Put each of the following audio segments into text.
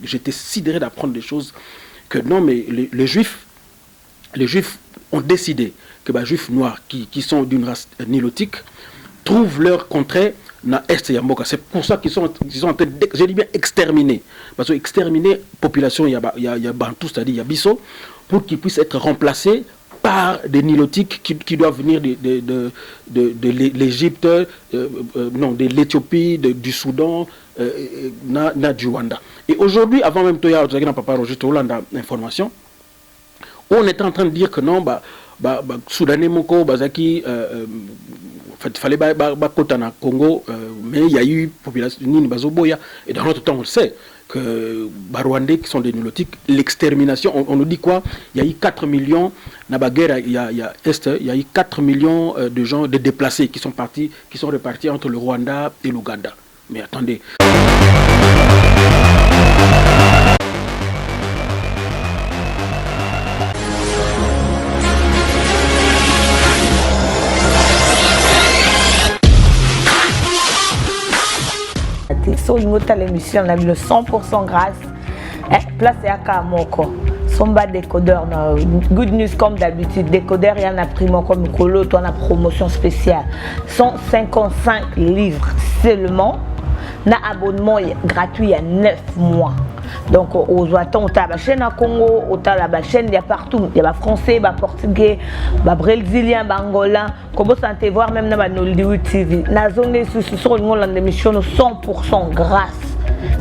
J'étais sidéré d'apprendre des choses que non, mais les Juifs ont décidé que les Juifs noirs qui sont d'une race nilotique trouvent leur contrée dans l'Est de Yamboka. C'est pour ça qu'ils sont en train d'exterminer. Parce que exterminer la population, il y a Bantou, c'est-à-dire il y a Bisso, pour qu'ils puissent être remplacés par des nilotiques qui doivent venir de l'Égypte, non, de l'Éthiopie, du Soudan, du Rwanda. Et aujourd'hui, avant même que Papa Roger Hollande information, on était en train de dire que non, Soudanais Moko, Bazaki, il fallait kota na Congo, mais il y a eu population Nini Bazoboya. Et dans notre temps, on le sait que Rwandais qui sont des nilotiques, l'extermination, on nous dit quoi? Il y a eu 4 millions, il y a 4 millions de gens, de déplacés qui sont répartis entre le Rwanda et l'Ouganda. Mais attendez. So l'émission on a mis le 100% grâce place à Kamoko Somba décodeur good news comme d'habitude décodeur il y en a primo comme colo toi on a promotion spéciale 155 livres seulement na abonnement gratuit il y a 9 mois. Donc, aux attentes, on a la chaîne à Congo, on a la chaîne, il y a partout. Il y a les Français, les Portugais, les Brésiliens, les Angolais. Comment ça te voir même dans la Nollywood TV. Dans la zone sous sur une émission 100% grâce.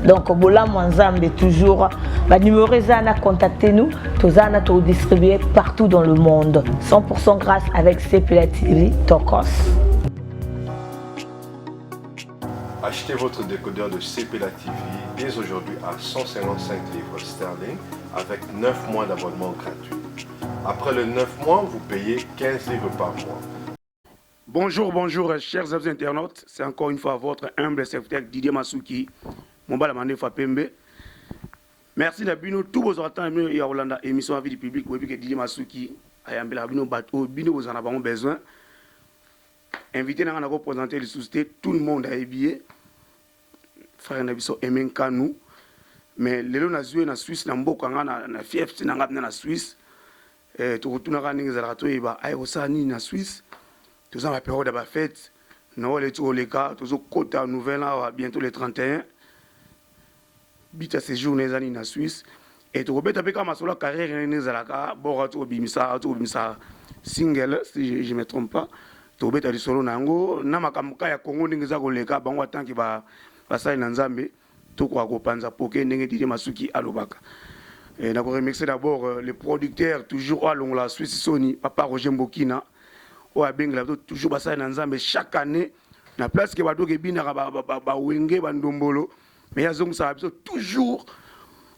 Donc, voilà, moi, Nzambe toujours. Le numéro à contacter nous. Tous à nous distribuer partout dans le monde. 100% grâce avec CPLA TV, Tokos. Achetez votre décodeur de CPLA TV dès aujourd'hui à 155 livres sterling avec 9 mois d'abonnement gratuit. Après les 9 mois, vous payez 15 livres par mois. Bonjour, chers amis internautes. C'est encore une fois votre humble serviteur Didier Masuki, mon balamande Fapembe. Merci d'abonner tous vos attentes et à Hollande émission à vie du public où Didier Masuki a yambé la bino bateau, bino vous en avez besoin. Invité à représenter les sociétés, tout le monde a habillé. Frère Nabiso Emenka nous. Mais les gens qui joué en Suisse, na mboka na fief, na ngap na Suisse. Tu retournes à Ningzarato et bah aïe osani na Suisse. Tu as la période de la fête. Nous les tous les cas, tu as côté nouvelle là bientôt le 31. Bita ces journées en na Suisse. Et tu rebelles avec ma sola carrière Ningzaraka, borato bimisa, single si je me trompe pas. Tu rebelles du solo nango, na makamuka ya Congo Ningzako leka bango tant ki ba basai na Nzambe to kwa kopanza poke ndenge Didier Masuki alobaka. Et n'a remercier d'abord les producteurs toujours à la Suisse Sony Papa Roger Mbokina o abengla toujours basai na Nzambe chaque année na place que bato ke bina ba wenge ba ndombolo mais yazong ça toujours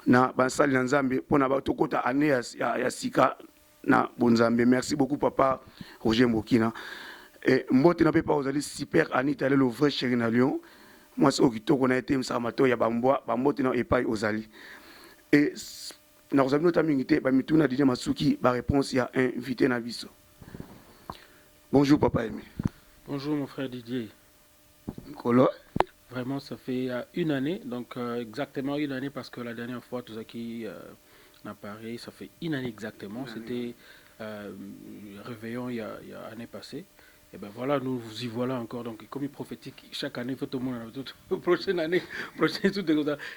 na basai na Nzambe pona bato kota année ya sika na bonzambe. Merci beaucoup Papa Roger Mbokina. Et mbote na pas aux ali super Anita le vrai chéri na Lyon. Moi, c'est au qu'on a été Msamato, il y a Bamboa, Bamboa, et pas aux alliés. Et nous avons notamment invité, Bamitouna Didier Masuki, ma réponse, il y a un invité Nabiso. Bonjour, Papa Aimé. Bonjour, mon frère Didier. Nicolas. Vraiment, ça fait une année, donc exactement une année, parce que la dernière fois, tout ça qui à Paris, ça fait une année exactement. C'était réveillon il y a année passée. Et ben voilà, nous vous y voilà encore. Donc, comme il prophétique, chaque année, il faut tout le monde, prochaine année, prochaine tout.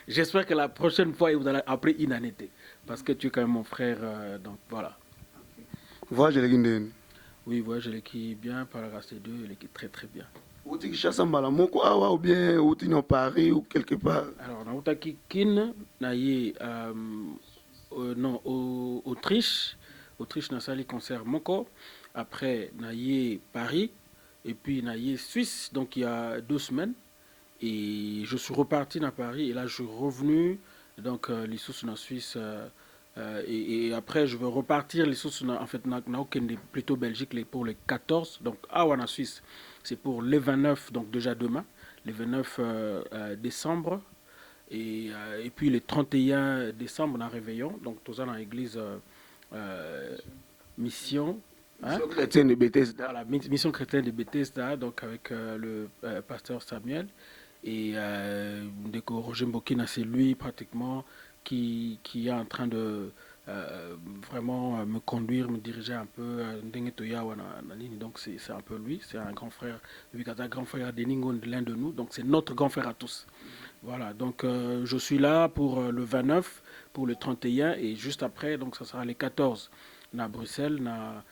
J'espère que la prochaine fois, vous allez après une année. Parce que tu es quand même mon frère. Donc voilà. Voyage de Oui, voyage qui bien, par la race des deux, il est très très bien. Ou tu chasse en Balamoko, ou bien ou tu es en Paris ou quelque part. Alors, on a Kin, non, Autriche. Autriche, n'a sali concert Moko. Après, naïe Paris, et puis naïe Suisse, donc il y a 2 semaines. Et je suis reparti dans Paris, et là je suis revenu, donc les sources en Suisse. Et après, je veux repartir, les sources, en fait, plutôt Belgique pour les 14, donc en Suisse, c'est pour les 29, donc déjà demain, les 29 décembre. Et puis les 31 décembre, on a Réveillon, donc tout ça dans l'église Mission. Mission chrétienne de Bethesda. Voilà, mission chrétienne de Bethesda, donc avec le pasteur Samuel. Et dès que Roger Mbokina, c'est lui pratiquement qui est en train de vraiment me conduire, me diriger un peu. Donc c'est un peu lui, c'est un grand frère, un grand frère de Ningo, l'un de nous, donc c'est notre grand frère à tous. Voilà, donc je suis là pour le 29, pour le 31 et juste après, donc ça sera les 14 à Bruxelles, na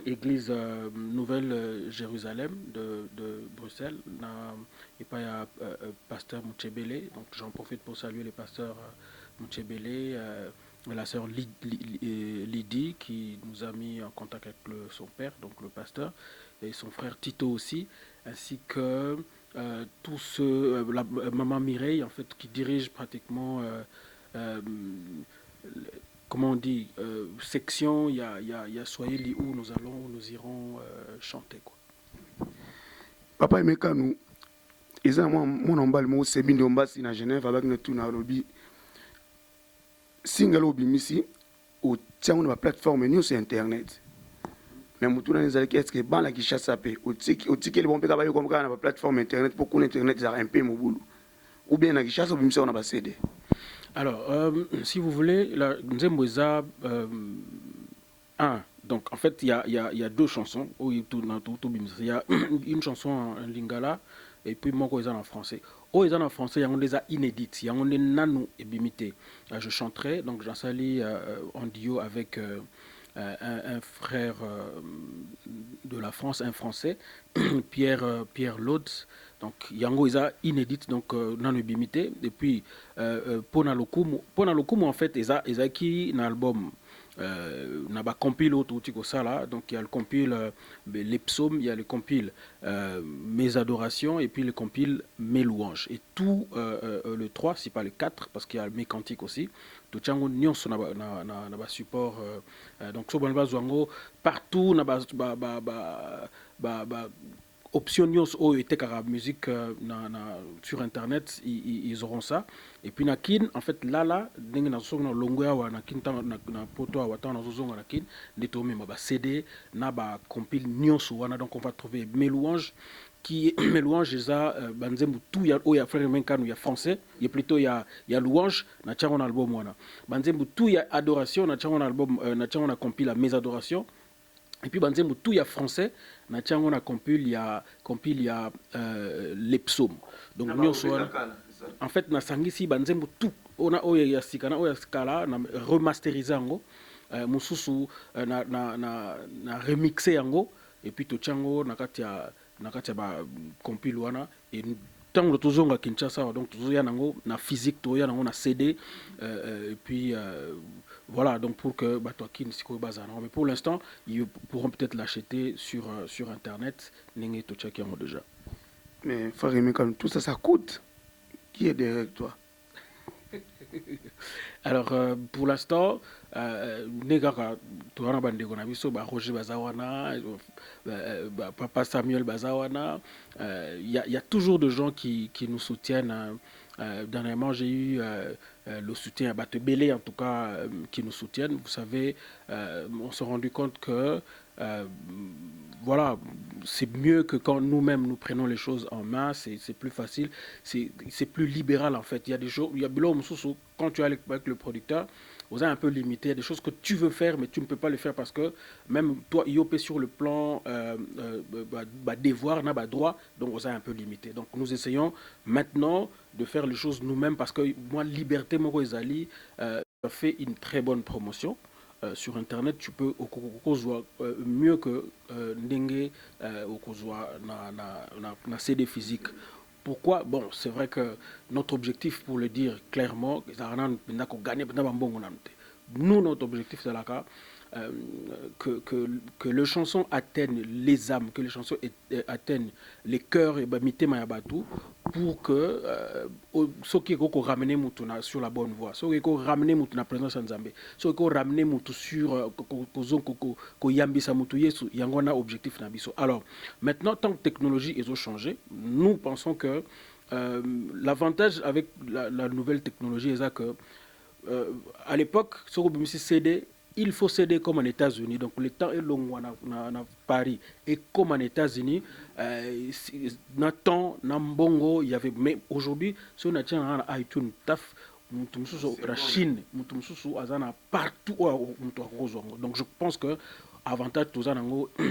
église Nouvelle Jérusalem de Bruxelles. Et pas pasteur Mouchebele, donc j'en profite pour saluer les pasteurs Mouchebele, la sœur Lydie qui nous a mis en contact avec son père, donc le pasteur, et son frère Tito aussi, ainsi que tous ceux, la maman Mireille en fait qui dirige pratiquement comment on dit, section, il y a Swahili où nous irons chanter quoi. Papa Emeka nous eza mon embal mo sebinde ombasi na Genève avec ne tout na lobby single obimisi au tiango na plateforme news sur internet. Mais mutuna nzali est-ce que ban la Kinshasa pe au tiki le bombe ka ba yo comme na plateforme internet pour qu'on internet ça un peu mobulu ou bien na Kinshasa obimisi on a ba CD. Alors, si vous voulez, la Nzembweza, donc en fait, il y a deux chansons. Il y a une chanson en lingala et puis mon est en français. Oh, ils en français, il y a des inédites, il y a des nanou et bimité. Je chanterai, donc j'en salue en duo avec un frère de la France, un français, Pierre Lodz. Donc yango isa inédite donc nanu bimité et puis pona lokumu en fait isa qui na album na ba compile autre tiko sala, donc il y a le compile les psaumes, il y a le compile mes adorations et puis le compile mes louanges et tout le 3 si pas le 4 parce qu'il y a mes cantiques aussi tout chango nyonso na ba support donc so banba zwango partout na ba option news ou était car musique sur internet ils auront ça et puis nakin en fait là ndenge na songo na longo ya na kin na poto wa ta na zongo na kin ndetomi ba CD na ba compile news wana donc on va trouver mes louanges qui mes louanges ça banzembu tout ya o ya frère menkanu ya français il plutôt il y a louange na chango na album wana banzembu tout ya adoration na chango na album na chango na compile mes adorations. Et puis banzembu tout il y a français na tiango na compile il y a les psaumes donc en fait na sangisi banzembu tout on a oya sikana oya skala na remasteriser yango mususu na remixer yango et puis to tiango na katia ba compile wana et tango tozonga Kinshasa donc tozoya nango na physique toya nango na CD et puis voilà, donc pour que Batoakin Siko Bazana. Mais pour l'instant, ils pourront peut-être l'acheter sur Internet. N'engé Tocha qui en déjà. Mais Farimé, quand tout ça, ça coûte. Qui est derrière toi? Alors, pour l'instant, Negara, Touana Bandegonabiso, Roger Bazawana, Papa Samuel Bazawana, il y a toujours des gens qui nous soutiennent. Dernièrement, j'ai eu le soutien à Batebele, en tout cas, qui nous soutiennent. Vous savez, on s'est rendu compte que voilà, c'est mieux que quand nous-mêmes nous prenons les choses en main, c'est plus facile, c'est plus libéral en fait. Il y a des choses, il y a quand tu es avec le producteur, vous êtes un peu limité. Il y a des choses que tu veux faire, mais tu ne peux pas les faire parce que même toi, IOP sur le plan devoir, n'a pas droit, donc vous êtes un peu limité. Donc nous essayons maintenant de faire les choses nous-mêmes parce que moi, Liberté Moko Ezali fait une très bonne promotion. Sur internet tu peux mieux que ndenge okozwa na CD physique. Pourquoi? Bon, c'est vrai que notre objectif, pour le dire clairement, nous, notre objectif, c'est là que les chansons atteignent les âmes, que les chansons atteignent les cœurs et Mayabatu pour que ceux qui ont ramené Moutouna sur la bonne voie, ceux qui ont ramené Moutouna présence en Zambie, ceux qui ont ramené Moutou sur Yambisa Moutou Yesu, Yangona objectif Nabiso. Alors, maintenant, tant que la technologie est changé, nous pensons que l'avantage avec la nouvelle technologie est que à l'époque, sur le CD, il faut s'aider comme en États-Unis. Donc le temps est long à Paris et comme en États-Unis, Nathan, Nambongo, il y avait. Mais aujourd'hui, si on a tient à iTunes, taf, la Chine, partout donc je pense que avantage tout ça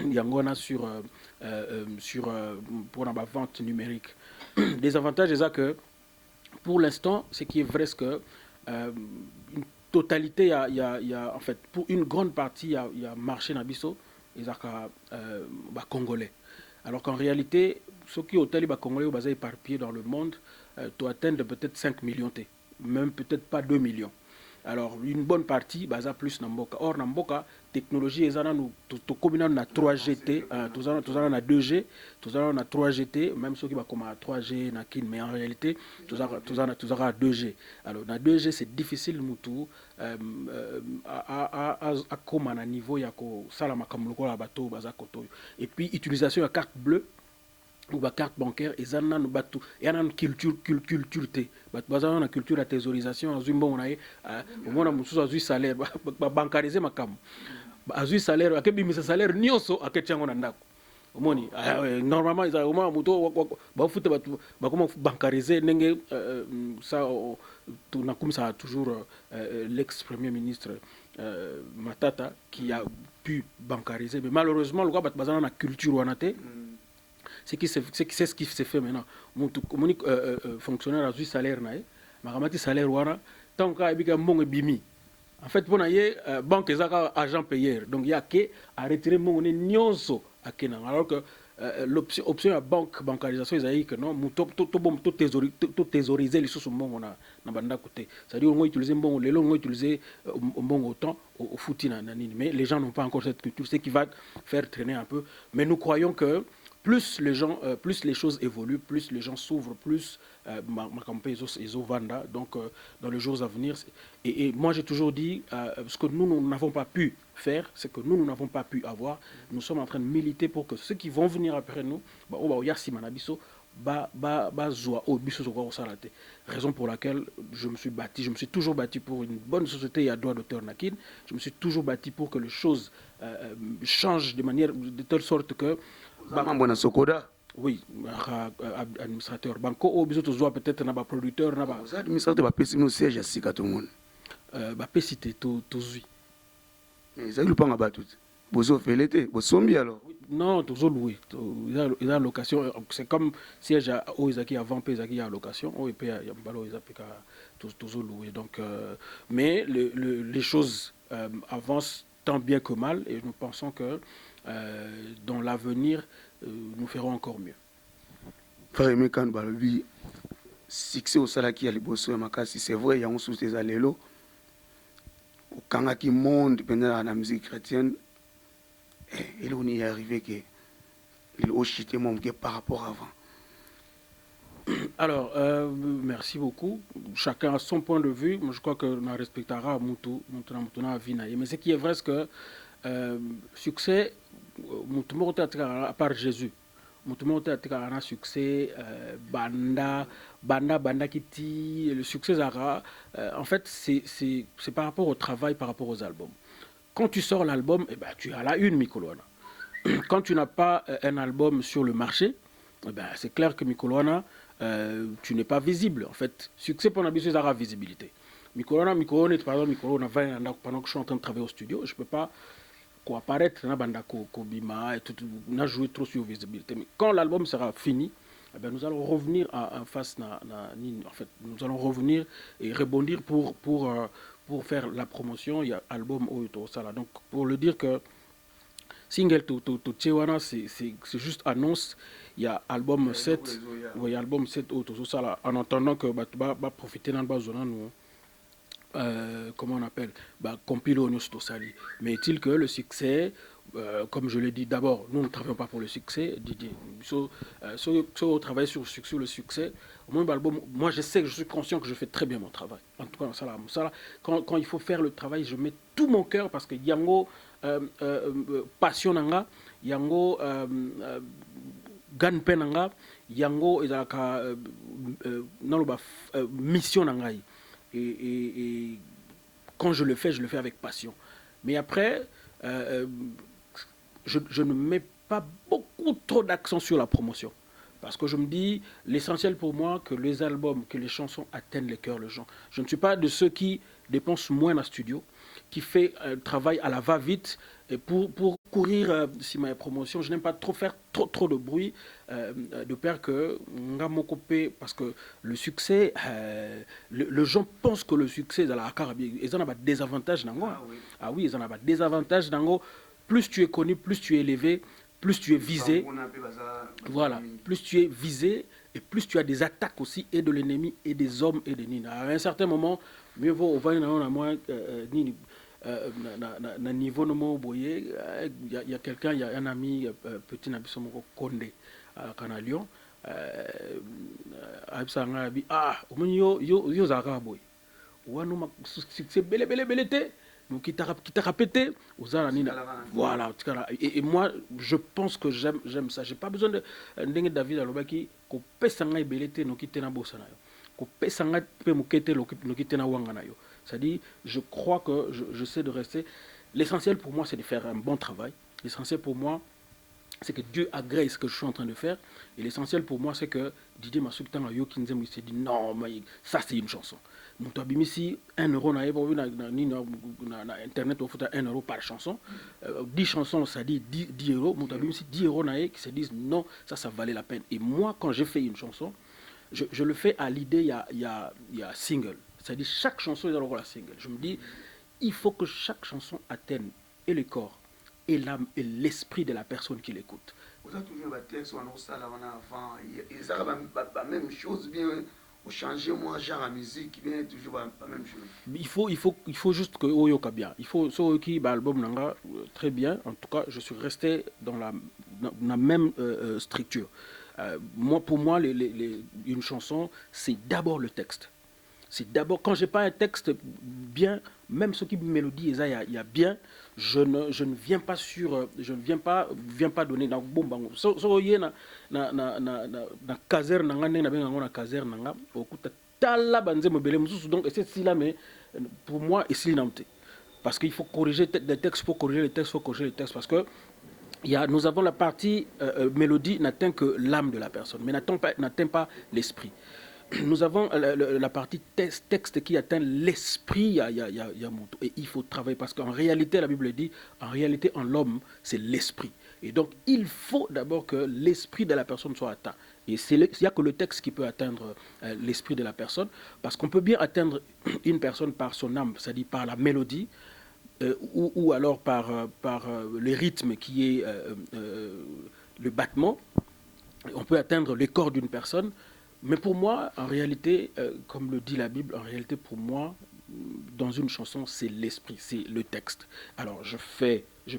yangona sur pour la vente numérique. Les avantages c'est ça que pour l'instant, ce qui est vrai, c'est que une totalité, il y a en fait pour une grande partie, il y a marché nabiso et congolais. Alors qu'en réalité, ceux qui ont été congolais basés éparpillés dans le monde, doivent atteindre peut-être 5 millions, même peut-être pas 2 millions. Alors, une bonne partie, basa plus Namboka. Or, Namboka, technologie, tout comme on a 3GT, tout ça, on a 2G, tout ça, on a 3GT, même ceux qui vont comme à 3G, mais en réalité, tout ça, a 2G. Alors, dans 2G, c'est difficile, Moutou, à comme à niveau, il y a ça, la makamuloko, la bateau, basa koto. Et puis, utilisation de carte bleue, ou ba carte bancaire et ça nan batu et nan culture té baza na culture la thésaurisation azui mbongo na ye au moins mususu azui salaire ba bankariser makam azui salaire akebimisa salaire nyonso aketiango na ndako omoni normalement ils au moins muto ba fute batu ba comment bankariser ndenge ça tout na comme ça toujours l'ex-premier ministre Matata qui a pu bankariser mais malheureusement le gars baza na culture wanate. C'est ce qui se fait maintenant. Mon fonctionnaire a eu salaire, mais salaire tant qu'il y a un bimi. En fait, pour y banque et agent payeur. Donc il y a qu'à retirer mon nyonso à Kenan. Alors que l'option à bancarisation, ils que non, tout thésauriser les choses au monde na banda côté. C'est-à-dire on va utiliser bon, les longs on va utiliser bon autant au footing mais les gens n'ont pas encore cette culture, ce qui va faire traîner un peu. Mais nous croyons que plus les gens, plus les choses évoluent, plus les gens s'ouvrent, plus donc dans les jours à venir. Et moi j'ai toujours dit, ce que nous n'avons pas pu faire, c'est que nous n'avons pas pu avoir. Nous sommes en train de militer pour que ceux qui vont venir après nous, raison pour laquelle je me suis toujours battu pour une bonne société et à droit d'auteur Nakin. Je me suis toujours battu pour que les choses changent de telle sorte que oui, administrateur. Banco au biso tozwa peut-être na ba producteur na ba administrateur ba pesi no siège à sika tout le monde. Ba pesité tozui. Mais ça le panga ba tout. Bozo felete, bosombi alors. Non, tozo loué. Il a location, c'est comme siège à Oizaki avant Pezaki à location, o et puis il y a mbalo Izapeka tozo loué. Donc mais les choses avancent tant bien que mal et nous pensons que dans l'avenir, nous ferons encore mieux. Frère Mekan Balobi, succès au Salaki à Liboso et Makasi, c'est vrai, il y a un souci des allélos. Au Kangaki monde, pendant la musique chrétienne, et on y est arrivé qu'il a chuté mon par rapport à avant. Alors, merci beaucoup. Chacun a son point de vue. Moi, je crois que nous respectera Moutou Vinaye. Mais ce qui est vrai, c'est que succès, à part Jésus, un succès, banda kiti, le succès Zara, en fait, c'est par rapport au travail, par rapport aux albums. Quand tu sors l'album, eh ben, tu as la une, Mikoloana. Quand tu n'as pas un album sur le marché, eh ben, c'est clair que Mikoloana, tu n'es pas visible. En fait, succès pour l'habitude, Zara visibilité. Mikoloana, par exemple, pendant que je suis en train de travailler au studio, je ne peux pas apparaître dans Bandako, Kobima, et tout, on a joué trop sur visibilité. Mais quand l'album sera fini, eh bien, nous allons revenir en face, en fait, nous allons revenir et rebondir pour faire la promotion. Il y a album Oyoto Sala. Donc, pour le dire que single to Tchewana, c'est juste annonce. Il y a album 7, il y a album 7 Oyoto Sala. En attendant que va profiter dans le zone nous. Comment on appelle compilo sali. Mais est-il que le succès, comme je l'ai dit d'abord, nous ne travaillons pas pour le succès, Didier. On travaille sur le succès. Au moins, moi je sais que je suis conscient que je fais très bien mon travail. En tout cas, ça, quand il faut faire le travail, je mets tout mon cœur parce que yango passion nanga, yango gan penanga, yango ezaka mission nangai. Et quand je le fais avec passion. Mais après, je ne mets pas beaucoup trop d'accent sur la promotion. Parce que je me dis, l'essentiel pour moi, que les albums, que les chansons atteignent les cœurs, les gens. Je ne suis pas de ceux qui dépensent moins en studio, qui fait un travail à la va-vite pour courir si ma promotion. Je n'aime pas trop faire trop de bruit, de peur que parce que le succès, le gens pensent que le succès, ils en ont des désavantages. Ah oui, ils en ont des désavantages. Plus tu es connu, plus tu es élevé, plus tu es visé. Voilà, plus tu es visé et plus tu as des attaques aussi et de l'ennemi et des hommes et des nina. À un certain moment, mieux vaut au moins na niveau de mon boyer, il y a quelqu'un, il y a un ami petit Nabisomoko Kondé à Lyon. Yo zaka boy. Ouanu ma succès belé donc qui t'a répété voilà. Et moi je pense que j'aime ça. J'ai pas besoin de David Alobaki ko pesanga belete no kitena bosana yo ko pesanga pe mukete no kitena wangana yo. C'est-à-dire je crois que je sais de rester. L'essentiel pour moi c'est de faire un bon travail. L'essentiel pour moi c'est que Dieu agrée ce que je suis en train de faire. Et l'essentiel pour moi, c'est que Didier Massouk Tangayo Kinzem s'est dit non, mais ça c'est une chanson. Donc, tu as mis 1 euro na internet, on fait 1 euro par chanson. 10 chansons, ça dit 10 euros. Tu as mis 10 euros qui se disent non, ça valait la peine. Et moi, quand j'ai fait une chanson, je le fais à l'idée, il y a single. C'est-à-dire chaque chanson, il y a la single. Je me dis, il faut que chaque chanson atteigne et le corps, et l'âme et l'esprit de la personne qui l'écoute. Vous avez toujours des textes, avant, ils ont la même chose, bien, vous changez moi genre de musique, bien toujours la même chose. Il faut juste que Oyoka bien. Il faut ce qui album nanga très bien. En tout cas, je suis resté dans la même structure. Pour moi, une chanson, c'est d'abord le texte. C'est d'abord, quand j'ai pas un texte bien, même ce qui mélodie, il y a bien, je ne viens pas sur, je ne viens pas donner dans bon so y na caser nanga na caser nanga okuta tala banze mobele mususu. Donc c'est si là, mais pour moi et si namte parce qu'il faut corriger des textes, faut corriger les textes parce que nous avons la partie mélodie n'atteint que l'âme de la personne, mais n'atteint pas l'esprit. Nous avons la partie texte qui atteint l'esprit, et il faut travailler parce qu'en réalité, la Bible dit, en réalité, en l'homme, c'est l'esprit. Et donc, il faut d'abord que l'esprit de la personne soit atteint. Et il n'y a que le texte qui peut atteindre l'esprit de la personne, parce qu'on peut bien atteindre une personne par son âme, c'est-à-dire par la mélodie, ou alors par le rythme qui est le battement. On peut atteindre le corps d'une personne. Mais pour moi, en réalité, comme le dit la Bible, en réalité, pour moi, dans une chanson, c'est l'esprit, c'est le texte. Alors, je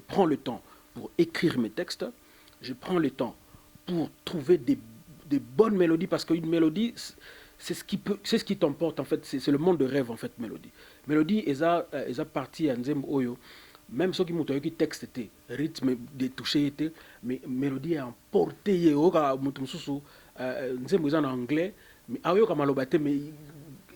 prends le temps pour écrire mes textes, je prends le temps pour trouver des bonnes mélodies, parce qu'une mélodie, c'est ce qui t'emporte, en fait, c'est le monde de rêve, en fait, mélodie. Mélodie, ils ont parti à Nzem Oyo, même ceux qui m'ont dit texte était, rythme de toucher était, mais mélodie est emportée, Nzembo en anglais, mais ayo kama lobate mais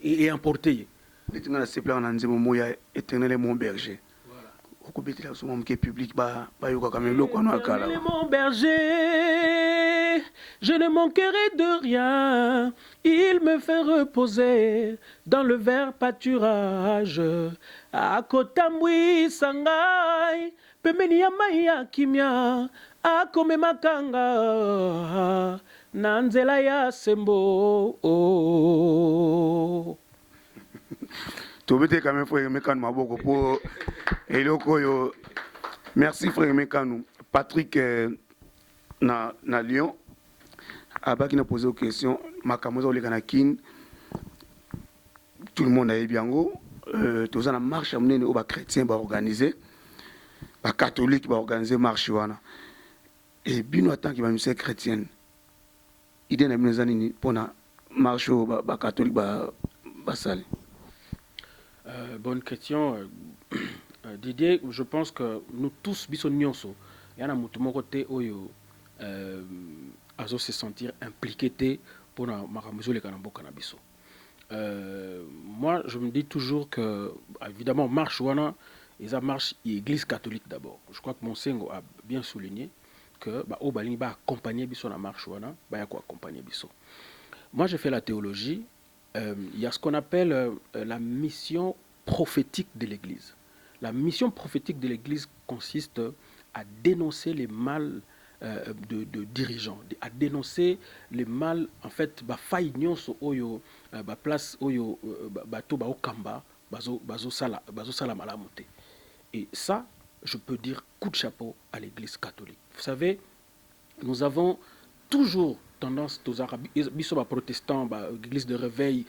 est importé. L'éternel a séparé en Nzembo moya éternel mon berger. Voilà. Au côté là son qui public ba yo quand même lokwa no akala. Mon berger, je ne manquerai de rien. Il me fait reposer dans le vert pâturage. Akotamwi sangai, pemeni ya maya kimia, akome makanga. Nanzela ya sembo. Tobete quand même frère Mekano maboko pour eloko yo. Merci frère Mekano. Patrick na Lyon abaki na posé une question makamoza oleka na kin. Tout le monde a bien go tous na marche amnene o ba chrétien ba organiser ba catholique ba organiser marche wana. Et bino attend qui va me ser chrétienne. Idée na bino zanini pona marche ba catholique ba sale. Bonne question. Didier, je pense que nous tous, biso nyonso, yana mutu moko te oyo azo se sentir impliqué pour na makamuzo le kanamboka na biso. Moi, je me dis toujours que, évidemment, marche wana, et ça marche l'église catholique d'abord. Je crois que Monsengo a bien souligné que au Balingi va accompagner biso la marche wana, ba ya ko accompagner biso. Moi j'ai fait la théologie, il y a ce qu'on appelle la mission prophétique de l'église. La mission prophétique de l'église consiste à dénoncer les mal de dirigeants, à dénoncer les mal en fait faille nyonso oyo place oyo bato ba okamba bazo sala malamu te. Et ça, je peux dire coup de chapeau à l'église catholique. Vous savez, nous avons toujours tendance, aux arabes, protestants, l'église de réveil,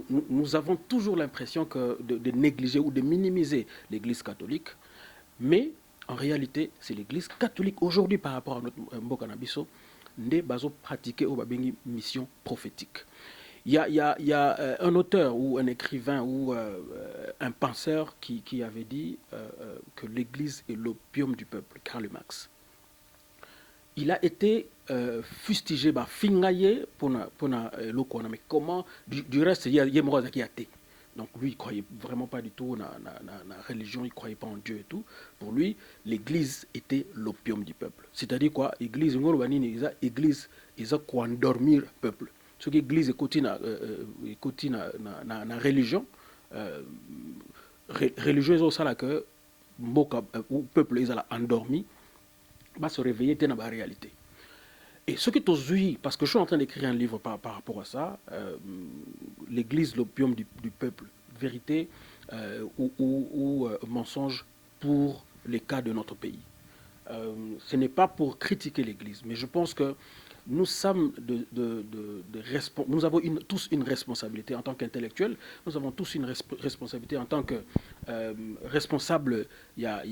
nous avons toujours l'impression de négliger ou de minimiser l'église catholique. Mais en réalité, c'est l'église catholique aujourd'hui par rapport à notre Mbokanabiso, nous avons pratiqué une mission prophétique. Il y a un auteur ou un écrivain ou un penseur qui avait dit que l'église est l'opium du peuple, Karl Marx. Il a été fustigé, fingaillé pour l'okona, mais comment, du reste, il y a Moroza qui a été. Donc lui, il ne croyait vraiment pas du tout dans la religion, il ne croyait pas en Dieu et tout. Pour lui, l'église était l'opium du peuple. C'est-à-dire quoi? L'église, l'église, ils ont quoi endormir le peuple. Ce que l'église écoute na religion, religieuse au ça que le peuple ils a endormi, va se réveiller dans la réalité. Et ce qui est aujourd'hui, parce que je suis en train d'écrire un livre par rapport à ça, l'église, l'opium du peuple, vérité ou mensonge pour les cas de notre pays. Ce n'est pas pour critiquer l'église, mais je pense que nous sommes nous avons tous une responsabilité en tant qu'intellectuels, nous avons tous une responsabilité en tant que responsables. Il y a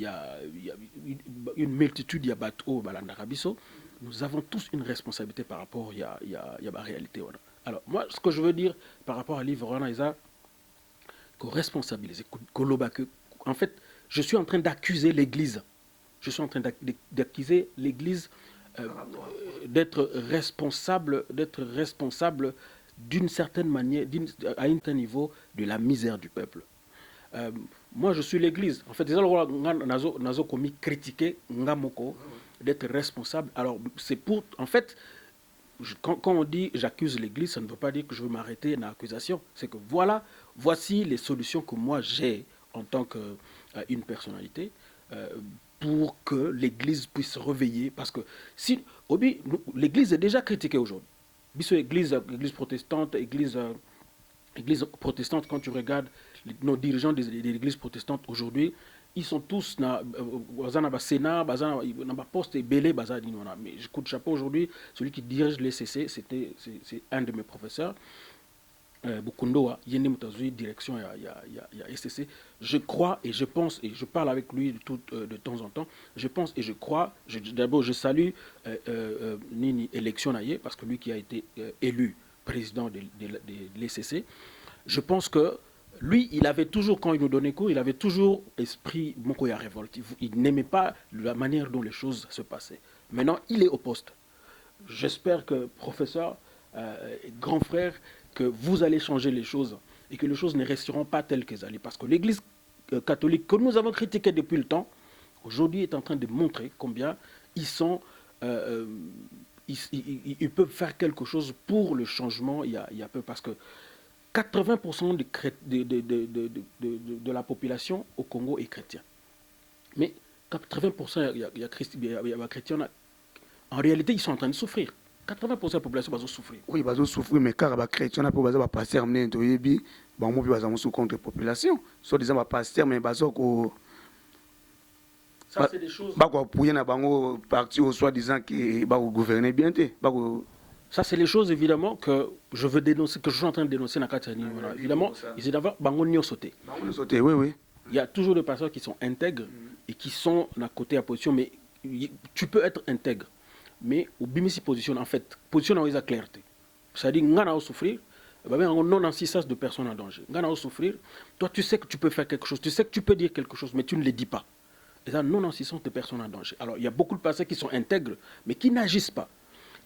une multitude, il y a Bato, Balandarabiso. Nous avons tous une responsabilité par rapport à la réalité. Alors, moi, ce que je veux dire par rapport à l'ivre, c'est qu'on responsabilise, en fait, je suis en train d'accuser l'Église. Je suis en train d'accuser l'Église d'être responsable d'une certaine manière, à un certain niveau, de la misère du peuple. Moi, je suis l'Église. En fait, nazo commis critiquer Ngamoko d'être responsable. Alors, c'est pour... En fait, quand on dit j'accuse l'Église, ça ne veut pas dire que je veux m'arrêter dans l'accusation. C'est que voici les solutions que moi j'ai en tant qu'une personnalité pour que l'Église puisse se réveiller. Parce que si l'Église est déjà critiquée aujourd'hui. Église protestante, église protestante, quand tu regardes nos dirigeants de l'Église protestante aujourd'hui, ils sont tous dans le Sénat, dans le poste et belé. Mais je coup de chapeau aujourd'hui, celui qui dirige l'ECC, c'est un de mes professeurs. Bukundo Yende Mutazui, direction il SCC. Je crois et je pense et je parle avec lui de temps en temps. Je pense et je crois. D'abord, je salue Nini élection parce que lui qui a été élu président de l'ECC. Je pense que lui, il avait toujours, quand il nous donnait cours, il avait toujours esprit Mokoya révolte. Il n'aimait pas la manière dont les choses se passaient. Maintenant, il est au poste. J'espère que, professeur, grand frère, que vous allez changer les choses et que les choses ne resteront pas telles qu'elles allaient. Parce que l'Église catholique, que nous avons critiquée depuis le temps, aujourd'hui est en train de montrer combien ils sont... ils peuvent faire quelque chose pour le changement. Il y a peu parce que 80% de la population au Congo est chrétien. Mais 80% il y a chrétiens. En réalité, ils sont en train de souffrir. 80% de la population va souffrir. Oui, va souffrir, mais car les chrétiens ne peuvent pas passer à mener un yebi, bon, moi, ils sous contre la population. Soit disant va passer, mais ça c'est des choses. Pour y en parti au soit disant que va gouverner bien. Ça, c'est les choses évidemment que je veux dénoncer, que je suis en train de dénoncer dans Katani. Évidemment, ils sont d'abord bangonio sauté. Sauté, oui. Il y a toujours des personnes qui sont intègres et qui sont à côté à position, mais tu peux être intègre. Mais au bimisi position, en fait, position dans la clarté. C'est-à-dire, on va souffrir, non insistance de personnes en danger. On va souffrir, toi tu sais que tu peux faire quelque chose, tu sais que tu peux dire quelque chose, mais tu ne le dis pas. Et ça, non insistance de personnes en danger. Alors, il y a beaucoup de personnes qui sont intègres, mais qui n'agissent pas.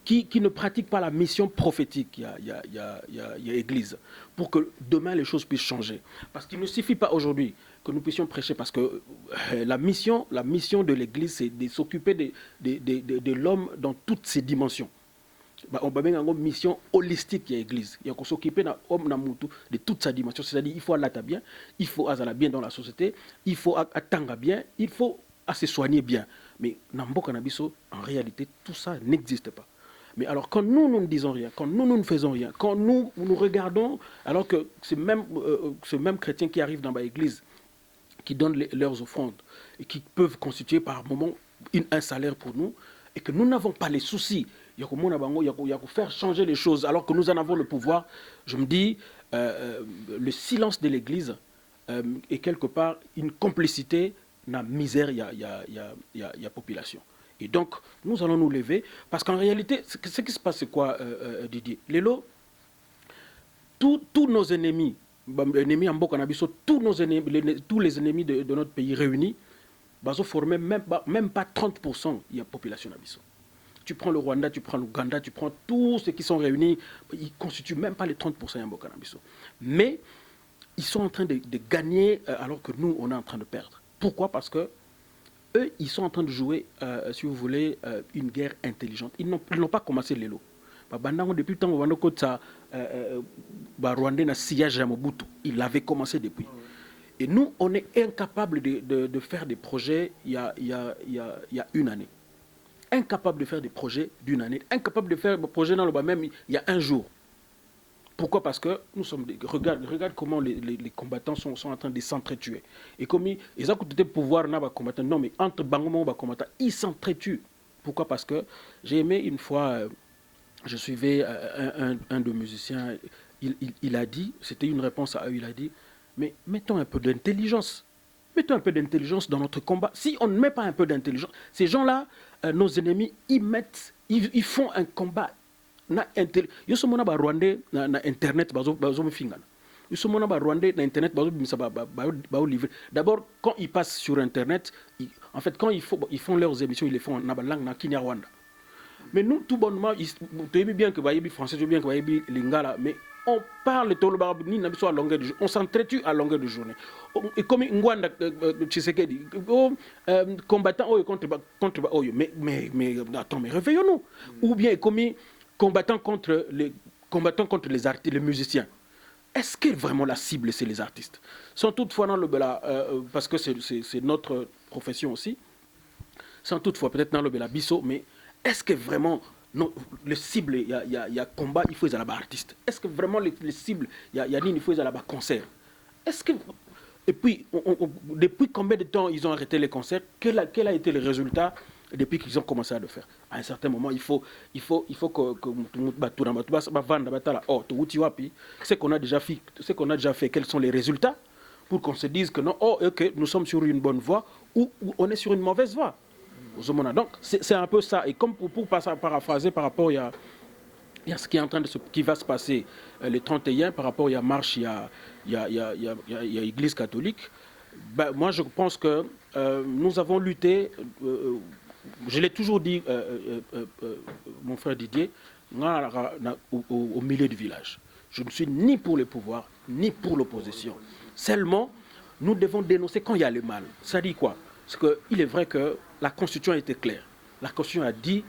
qui ne pratiquent pas la mission prophétique, il y a Église, pour que demain les choses puissent changer. Parce qu'il ne suffit pas aujourd'hui que nous puissions prêcher, parce que la mission de l'Église, c'est de s'occuper de l'homme dans toutes ses dimensions. On va bien une mission holistique à l'église. Il faut s'occuper de toute sa dimension. C'est-à-dire il faut aller bien, il faut aller bien dans la société, il faut attendre bien, il faut se soigner bien. Mais en réalité, tout ça n'existe pas. Mais alors quand nous ne disons rien, quand nous ne faisons rien, quand nous regardons, alors que ce même chrétien qui arrive dans l'église, qui donnent leurs offrandes et qui peuvent constituer par moment un salaire pour nous, et que nous n'avons pas les soucis, il y a faire changer les choses alors que nous en avons le pouvoir, je me dis, le silence de l'Église est quelque part une complicité dans la misère, il y a population. Et donc, nous allons nous lever, parce qu'en réalité, ce qui se passe, c'est quoi, Didier? Lélo, tous nos ennemis, tous les ennemis de notre pays réunis, ils forment même pas 30% de la population. Tu prends le Rwanda, tu prends l'Ouganda, tu prends tous ceux qui sont réunis, ils ne constituent même pas les 30% de la Mais ils sont en train de gagner alors que nous, on est en train de perdre. Pourquoi? Parce que eux, ils sont en train de jouer, si vous voulez, une guerre intelligente. Ils n'ont pas commencé l'élo. Depuis le temps où Rwanda n'a sillage à Mobutu, il avait commencé depuis. Et nous, on est incapable de faire des projets il y a une année. Incapable de faire des projets d'une année. Incapable de faire des projets dans le bas même il y a un jour. Pourquoi? Parce que nous sommes... Regarde comment les combattants sont en train de s'entretuer. Et comme ils ont côté pouvoir dans les combattants. Non, mais entre Bangomo et les combattants, ils s'entretuent. Pourquoi? Parce que j'ai aimé une fois, je suivais un de musiciens, il a dit, c'était une réponse à eux, il a dit, mais mettons un peu d'intelligence. Mettons un peu d'intelligence dans notre combat. Si on ne met pas un peu d'intelligence, ces gens-là, nos ennemis, ils font un combat. Ils sont en Rwandais na internet, ils sont en Rwandais na internet, d'abord quand ils passent sur internet, en fait quand ils font leurs émissions, ils les font en langue na Kinyarwanda. Mais nous tout bonnement, tu bien que bayebi français, tu bien que bayebi lingala, mais on parle à longueur de journée, on s'entretue à longueur de journée. Et comme Ngwanda Tshisekedi, combattant contre Oyo, mais attends, mais réveillons-nous. Ou bien comme combattant contre les artistes, les musiciens. Est-ce que vraiment la cible, c'est les artistes? Sans toutefois, dans le parce que c'est notre profession aussi, sans toutefois peut-être dans le Bela Bisso, mais est-ce que vraiment le cible, il y a combat, il faut aller à artiste. Est-ce que vraiment les cibles, il y a il faut aller à concert? Est-ce que et puis depuis combien de temps ils ont arrêté les concerts? Quel a été le résultat depuis qu'ils ont commencé à le faire? À un certain moment, il faut que ce qu'on a déjà fait, quels sont les résultats pour qu'on se dise que non, ok, nous sommes sur une bonne voie ou on est sur une mauvaise voie. Donc c'est un peu ça. Et comme pour paraphraser par rapport il y a ce qui est en train qui va se passer le 31 par rapport à la marche, il y a l'Église catholique. Moi je pense que nous avons lutté. Je l'ai toujours dit, mon frère Didier, au milieu du village. Je ne suis ni pour le pouvoir, ni pour l'opposition. Seulement, nous devons dénoncer quand il y a le mal. Ça dit quoi? Parce qu'il est vrai que la Constitution a été claire. La Constitution a dit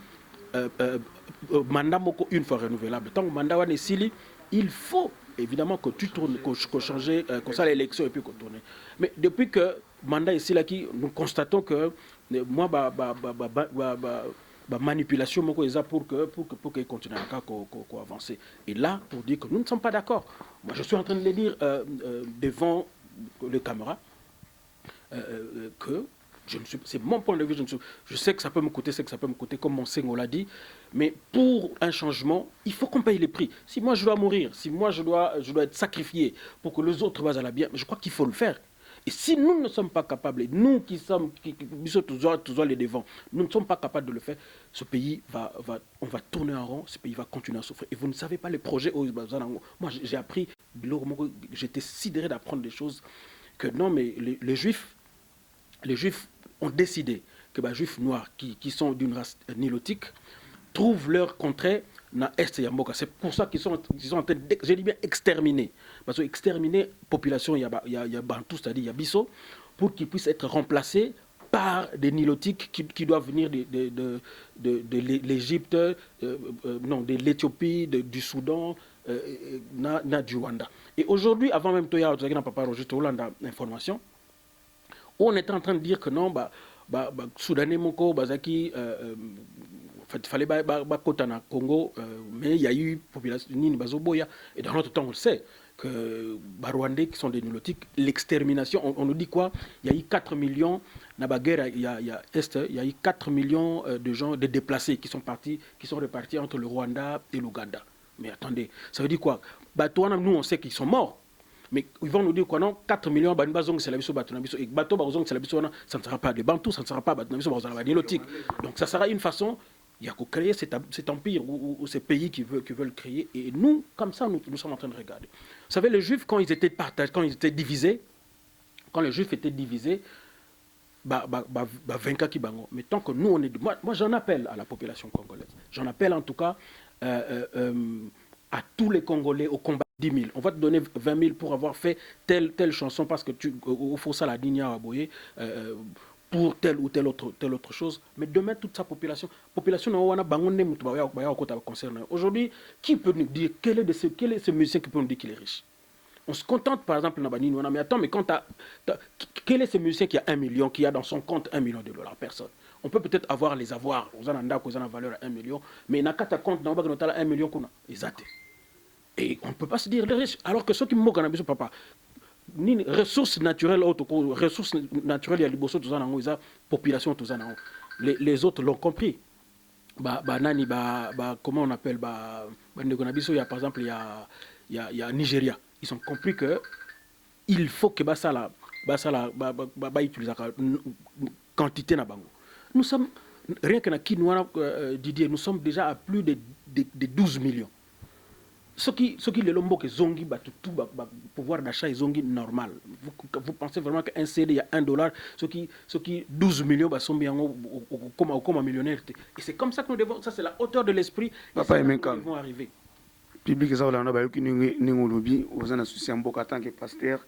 mandat une fois renouvelable. Tant que mandat est sili, il faut évidemment que tu tournes, que changer, comme ça l'élection et puis qu'on tourne. Mais depuis que mandat est sili, nous constatons que moi, manipulation pour qu'il continue à avancer. Et là, pour dire que nous ne sommes pas d'accord. Moi, je suis en train de le dire devant les caméras que c'est mon point de vue, je sais que ça peut me coûter, comme mon Senghor l'a dit, mais pour un changement, il faut qu'on paye les prix. Si moi je dois mourir, si moi je dois être sacrifié pour que les autres vont à la bien, je crois qu'il faut le faire. Et si nous ne sommes pas capables, et nous qui sommes toujours les devants, nous ne sommes pas capables de le faire, ce pays on va tourner en rond, ce pays va continuer à souffrir. Et vous ne savez pas les projets. Moi j'ai appris, j'étais sidéré d'apprendre des choses que non, mais les Juifs ont décidé que les Juifs noirs qui sont d'une race nilotique trouvent leur contrée dans l'Est de Mboka. C'est pour ça qu'ils sont en train de, je dis bien, exterminer. Parce que exterminer population, il y a Bantou, c'est-à-dire il y a Bisso, pour qu'ils puissent être remplacés par des nilotiques qui doivent venir de l'Égypte, non, de l'Éthiopie, du Soudan, du Rwanda. Et aujourd'hui, avant même que tu aies papa Roger Hollande information, on est en train de dire que non, Soudanais Moko, Bazaki, en fait, il fallait côté na Congo, mais il y a eu population Nini Bazoboya, et dans notre temps, on le sait, que Rwandais qui sont des nilotiques, l'extermination, on nous dit quoi? Il y a eu 4 millions, dans la guerre, il y a eu 4 millions de gens, de déplacés qui sont répartis entre le Rwanda et l'Ouganda. Mais attendez, ça veut dire quoi? Nous, on sait qu'ils sont morts. Mais ils vont nous dire quoi non 4 millions, c'est la et ça ne sera pas des Bantous, ça ne sera pas des Nilotiques. Donc ça sera une façon, il y a qu'à créer cet empire ou ces pays qui veulent créer. Et nous, comme ça, nous sommes en train de regarder. Vous savez, les Juifs, quand ils étaient partagés, quand ils étaient divisés, quand les Juifs étaient divisés, vainqueur qui bango. Mais tant que nous, on est... Moi j'en appelle à la population congolaise. J'en appelle en tout cas à tous les Congolais au combat 10 000. On va te donner 20 000 pour avoir fait telle chanson parce que au faut ça la digna à boyer pour telle ou telle autre chose. Mais demain, toute sa population aujourd'hui, qui peut nous dire quel est ce musicien qui peut nous dire qu'il est riche? On se contente par exemple dans Banini, mais attends, mais quand quel est ce musicien qui a 1 million, qui a dans son compte 1 million de dollars? Personne. On peut peut-être avoir les avoirs, vous en avez une valeur à 1 million, mais n'a qu'à ta compte dans 1 million qu'on a. Exact. Et on ne peut pas se dire les riches. Alors que ceux qui m'ont dit, papa, ni ressources naturelles, il y a les bossos, tout ça, il y a population, tout ça. Les autres l'ont compris. Comment on appelle, il y a par exemple, il y a Nigeria. Ils ont compris que il faut que ça utilise quantité na bango. Nous sommes rien que na Kinouana Didier, nous sommes déjà à plus de 12 millions. Ce qui les lombo que zongi tout pouvoir d'achat est zongi normal. Vous pensez vraiment qu'un CD il y a $1, ce qui 12 millions sont bien comme millionnaire. Et c'est comme ça que nous devons, ça c'est la hauteur de l'esprit. Papa nous devons arriver. Public ça on a ba yoki ningi aux en associé mboka tant que pasteur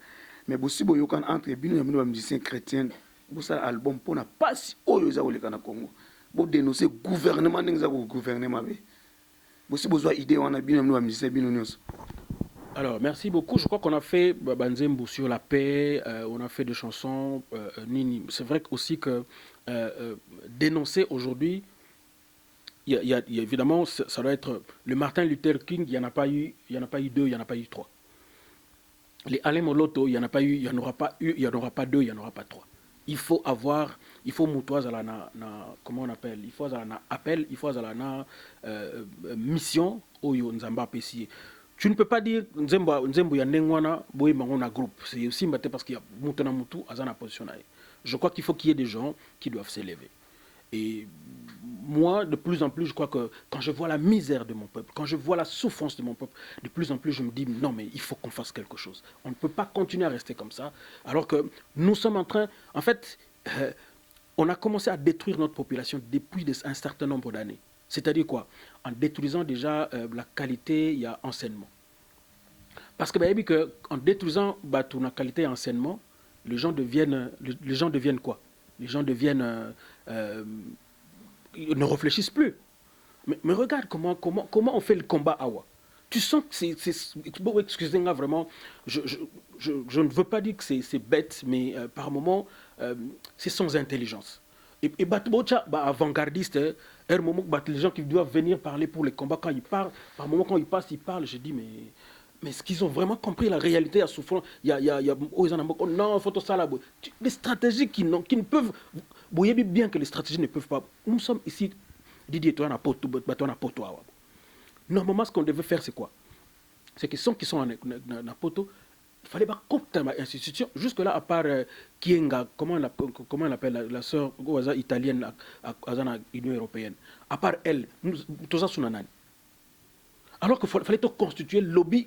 mais aussi boyokan entre bino ya mino musicien chrétien bo ça album pour na passe oyo za oleka na Congo bo dénoncer gouvernement ndinga za gouvernement be bo si besoin idée on a bino ya musicien bino nyos. Alors merci beaucoup, je crois qu'on a fait Banzembo sur la paix, on a fait des chansons Nini. C'est vrai aussi que dénoncer aujourd'hui il y a évidemment, ça doit être le Martin Luther King, il n'y en a pas eu 2, il n'y en a pas eu 3. Les Alain Moloto, il n'y en a pas eu, il n'y en aura pas 2, il n'y en aura pas 3. Il faut moutoise à la comment on appelle, il faut à la appel, il faut à la mission oyo nzamba pesi. Tu ne peux pas dire nzembo ya ndengwana boye mangona groupe. C'est aussi parce qu'il y a mutana mutu azana position. Je crois qu'il faut qu'il y ait des gens qui doivent s'élever. Et moi, de plus en plus, je crois que quand je vois la misère de mon peuple, quand je vois la souffrance de mon peuple, de plus en plus, je me dis, non, mais il faut qu'on fasse quelque chose. On ne peut pas continuer à rester comme ça, alors que nous sommes en train, en fait, on a commencé à détruire notre population depuis un certain nombre d'années. C'est-à-dire quoi? En détruisant déjà la qualité, il y a enseignement. Parce que, en détruisant la qualité d'enseignement, les gens deviennent quoi? Les gens deviennent... ils ne réfléchissent plus. Mais regarde comment on fait le combat Awa. Tu sens que c'est excusez-moi vraiment, je ne veux pas dire que c'est bête, mais par moments, c'est sans intelligence. Et avant-gardiste, les gens qui doivent venir parler pour les combats, quand ils parlent, par moments quand ils passent, ils parlent, je dis mais est-ce qu'ils ont vraiment compris la réalité à souffrance? Il y a non, photo ça là. Les stratégies qui ne peuvent... Vous voyez bien que les stratégies ne peuvent pas... Nous sommes ici, Didier, toi, on a poteau. Normalement, ce qu'on devait faire, c'est quoi? C'est que ceux qui sont en poteau, il fallait pas copier l'institution. Jusque-là, à part Kienga, comment on appelle la sœur italienne à l'Union européenne, à part elle, tout ça, c'est un alors qu'il fallait constituer le lobby.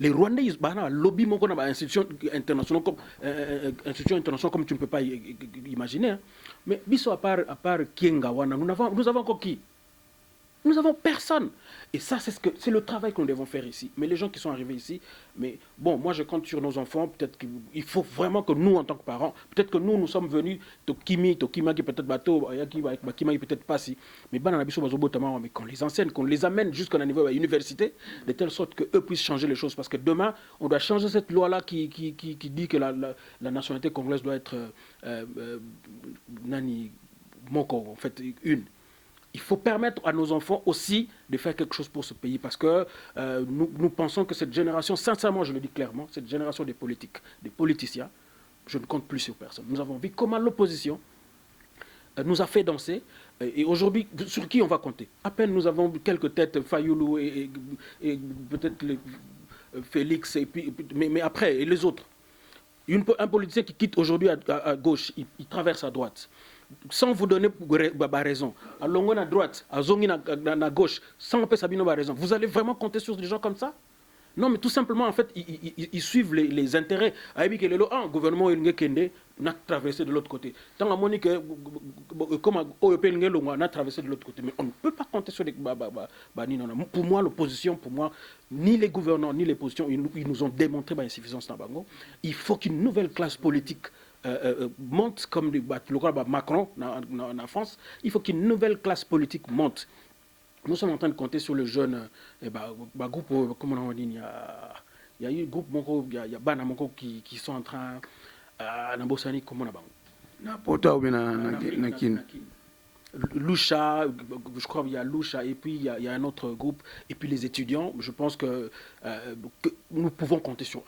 Les Rwandais, ils ont un lobby, une institution internationale comme tu ne peux pas imaginer. Hein. Mais à part Kienga, nous avons encore qui? Nous n'avons personne. Et ça, c'est le travail que nous devons faire ici. Mais les gens qui sont arrivés ici, mais bon, moi je compte sur nos enfants. Peut-être qu'il faut vraiment que nous, en tant que parents, peut-être que nous sommes venus, Tokima qui peut-être bateau, Kima qui peut-être pas si. Mais qu'on les enseigne, qu'on les amène jusqu'à un niveau à l'université, de telle sorte qu'eux puissent changer les choses. Parce que demain, on doit changer cette loi-là qui dit que la nationalité congolaise doit être Nani Moko, en fait, une. Il faut permettre à nos enfants aussi de faire quelque chose pour ce pays parce que nous pensons que cette génération, sincèrement, je le dis clairement, cette génération des politiques, des politiciens, je ne compte plus sur personne. Nous avons vu comment l'opposition nous a fait danser et aujourd'hui, sur qui on va compter? À peine nous avons quelques têtes, Fayoulou et peut-être Félix, mais après, et les autres. Un politicien qui quitte aujourd'hui à gauche, il traverse à droite. Sans vous donner raison, à longueur à droite, à zongi à gauche, sans Sabino raison, vous allez vraiment compter sur des gens comme ça? Non, mais tout simplement, en fait, ils suivent les intérêts. Aïbi le gouvernement n'a traversé de l'autre côté. Tant à Monique, comme on a traversé de l'autre côté. Mais on ne peut pas compter sur les. Pour moi, l'opposition, ni les gouvernants, ni les positions, ils nous ont démontré l'insuffisance dans Bango. Il faut qu'une nouvelle classe politique monte, comme le Macron en France. Il faut qu'une nouvelle classe politique monte. Nous sommes en train de compter sur le jeune groupe, comment on dit, il y a eu un groupe, il y a Bana qui sont en train d'embosser, comment on Loucha, je crois qu'il y a Loucha, et puis il y a un autre groupe, et puis les étudiants, je pense que nous pouvons compter sur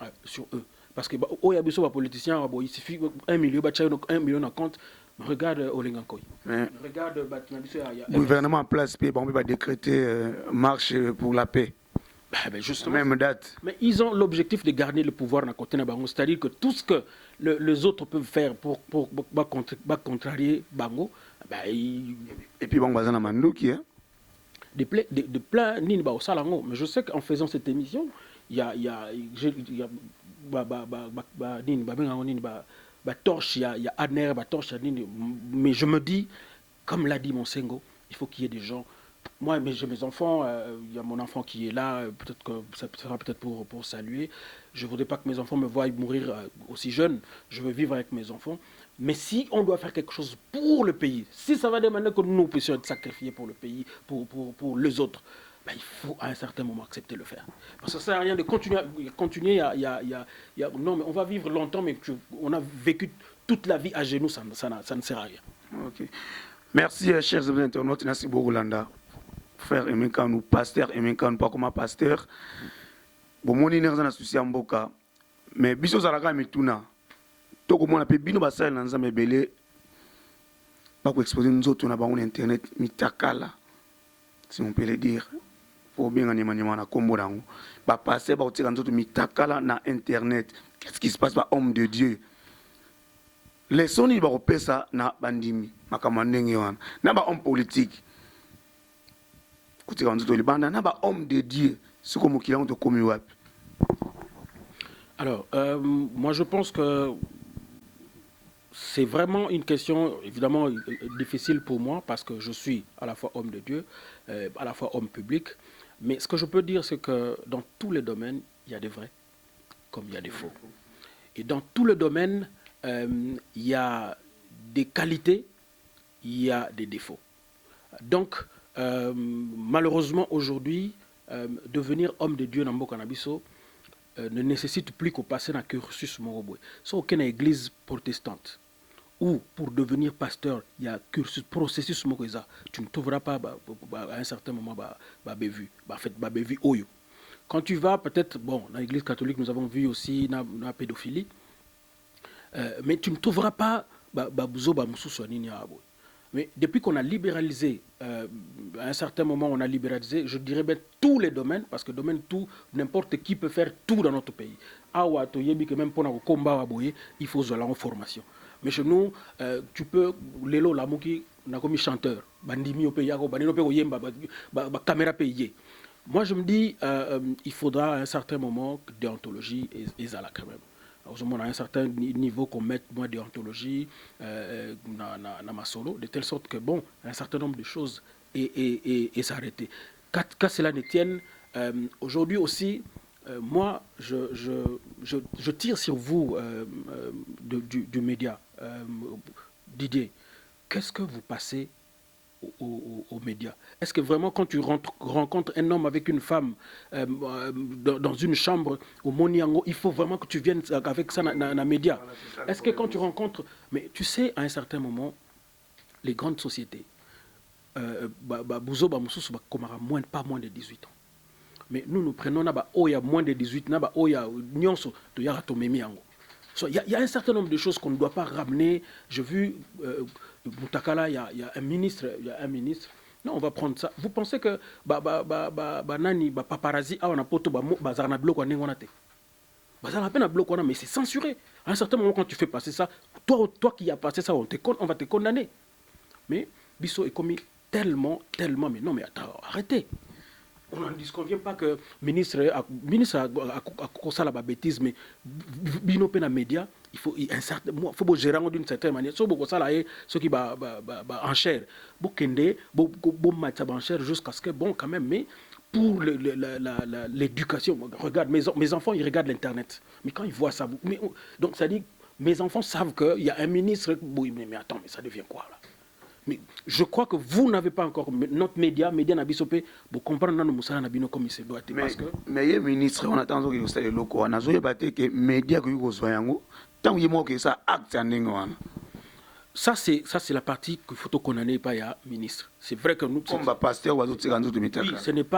eux. Parce que il y a des politiciens, il suffit 1 million, 1 million en compte. Regarde Olengankoy. Regarde le gouvernement en place, on va décréter marche pour la paix. Ben justement, même date. Mais ils ont l'objectif de garder le pouvoir dans le côté de Bango. C'est-à-dire que tout ce que les autres peuvent faire pour contrarier Bango, et puis bon, on va Mandouki, hein? De plein Ninba au Salango. Mais je sais qu'en faisant cette émission, il y a Torche, il y a Adner, Torche, mais je me dis, comme l'a dit Monsengo, il faut qu'il y ait des gens. Moi, j'ai mes enfants, il y a mon enfant qui est là, peut-être que ça sera peut-être pour saluer. Je ne voudrais pas que mes enfants me voient mourir aussi jeunes. Je veux vivre avec mes enfants. Mais si on doit faire quelque chose pour le pays, si ça va demander que nous puissions être sacrifiés pour le pays, pour les autres, il faut à un certain moment accepter de le faire. Parce que ça ne sert à rien de continuer non, mais on va vivre longtemps, mais on a vécu toute la vie à genoux, ça ne sert à rien. Ok. Merci, chers internautes. Merci beaucoup, Landa. Frère Emenka, nous, pasteur Emenka, nous, pas comme pasteur. Bon, mon énergie n'a souci en boka. Mais, biso zalaka mituna. Toko mon appel, bino basal dans un mebele. Pas pour exposer nous autres, on a un internet mitakala. Si on peut le dire. Pour bien gagner na kombo dango. Ba passer, ba tirer nous autres mitakala na internet. Qu'est-ce qui se passe par homme de Dieu? Les soni ba repesa na bandimi. Makamandenge wana. Na ba homme politique. Homme de Dieu, c'est comme qui ont commis. Alors, moi je pense que c'est vraiment une question évidemment difficile pour moi parce que je suis à la fois homme de Dieu, à la fois homme public. Mais ce que je peux dire, c'est que dans tous les domaines, il y a des vrais comme il y a des faux. Et dans tous les domaines, il y a des qualités, il y a des défauts. Donc, malheureusement aujourd'hui, devenir homme de Dieu dans le Canabiso ne nécessite plus qu'au passer dans le cursus Moroboué. Sauf aucune église protestante ou pour devenir pasteur, il y a cursus, processus Mokoza. Tu ne trouveras pas à un certain moment bévu, oyo. Quand tu vas peut-être, bon, dans l'église catholique, nous avons vu aussi la pédophilie, mais tu ne trouveras pas mais depuis qu'on a libéralisé, à un certain moment on a libéralisé, je dirais bien tous les domaines, parce que domaine tout, n'importe qui peut faire tout dans notre pays. Même pour le combat, il faut de la formation. Mais chez nous, tu peux, Lélo Lamouki, on a commis chanteur, bandimi au pays, caméra payée. Moi je me dis, il faudra à un certain moment déontologie et zala quand même. À un certain niveau qu'on mette moins déontologie dans ma solo, de telle sorte que, bon, un certain nombre de choses et s'arrêter. Qu'à cela ne tienne, aujourd'hui aussi, moi, je tire sur vous du média. Didier, qu'est-ce que vous passez aux médias? Est-ce que vraiment quand tu rencontres un homme avec une femme dans une chambre au Moniango, il faut vraiment que tu viennes avec ça dans les médias? Est-ce que quand tu rencontres... Mais tu sais, à un certain moment, les grandes sociétés, Bouzo, pas moins de 18 ans. Mais nous prenons moins de 18 ans, il y a un certain nombre de choses qu'on ne doit pas ramener. J'ai vu, Boutakala, il y a un ministre. Non, on va prendre ça. Vous pensez que paparazzi, on a poto, bazar na bloc, on a bazar na peine bloc, mais c'est censuré. À un certain moment, quand tu fais passer ça, toi qui as passé ça, on va te condamner. Mais Bisso est commis tellement, mais non, mais attends, arrêtez. On n'en disconvient pas que le ministre a ça la bêtise, mais bino pe na média, il faut gérer d'une certaine manière. So beaucoup ça là ceux qui enchère, bokende, match enchère jusqu'à ce que bon quand même, mais pour l'éducation, regarde mes enfants ils regardent l'internet, mais quand ils voient ça, donc ça dit mes enfants savent qu'il y a un ministre, mais attends, mais ça devient quoi là? Mais je crois que vous n'avez pas encore notre média Nabisopé pour comprendre nos moussala nabino comme il se doit. Parce que mais les ministres on attend que vous le locaux on a joué battre que média que vous soyango tant il manque ça acte en ça c'est la partie qu'il faut condamner pas ya ministre. C'est vrai que nous comme pasteur ou autres oui,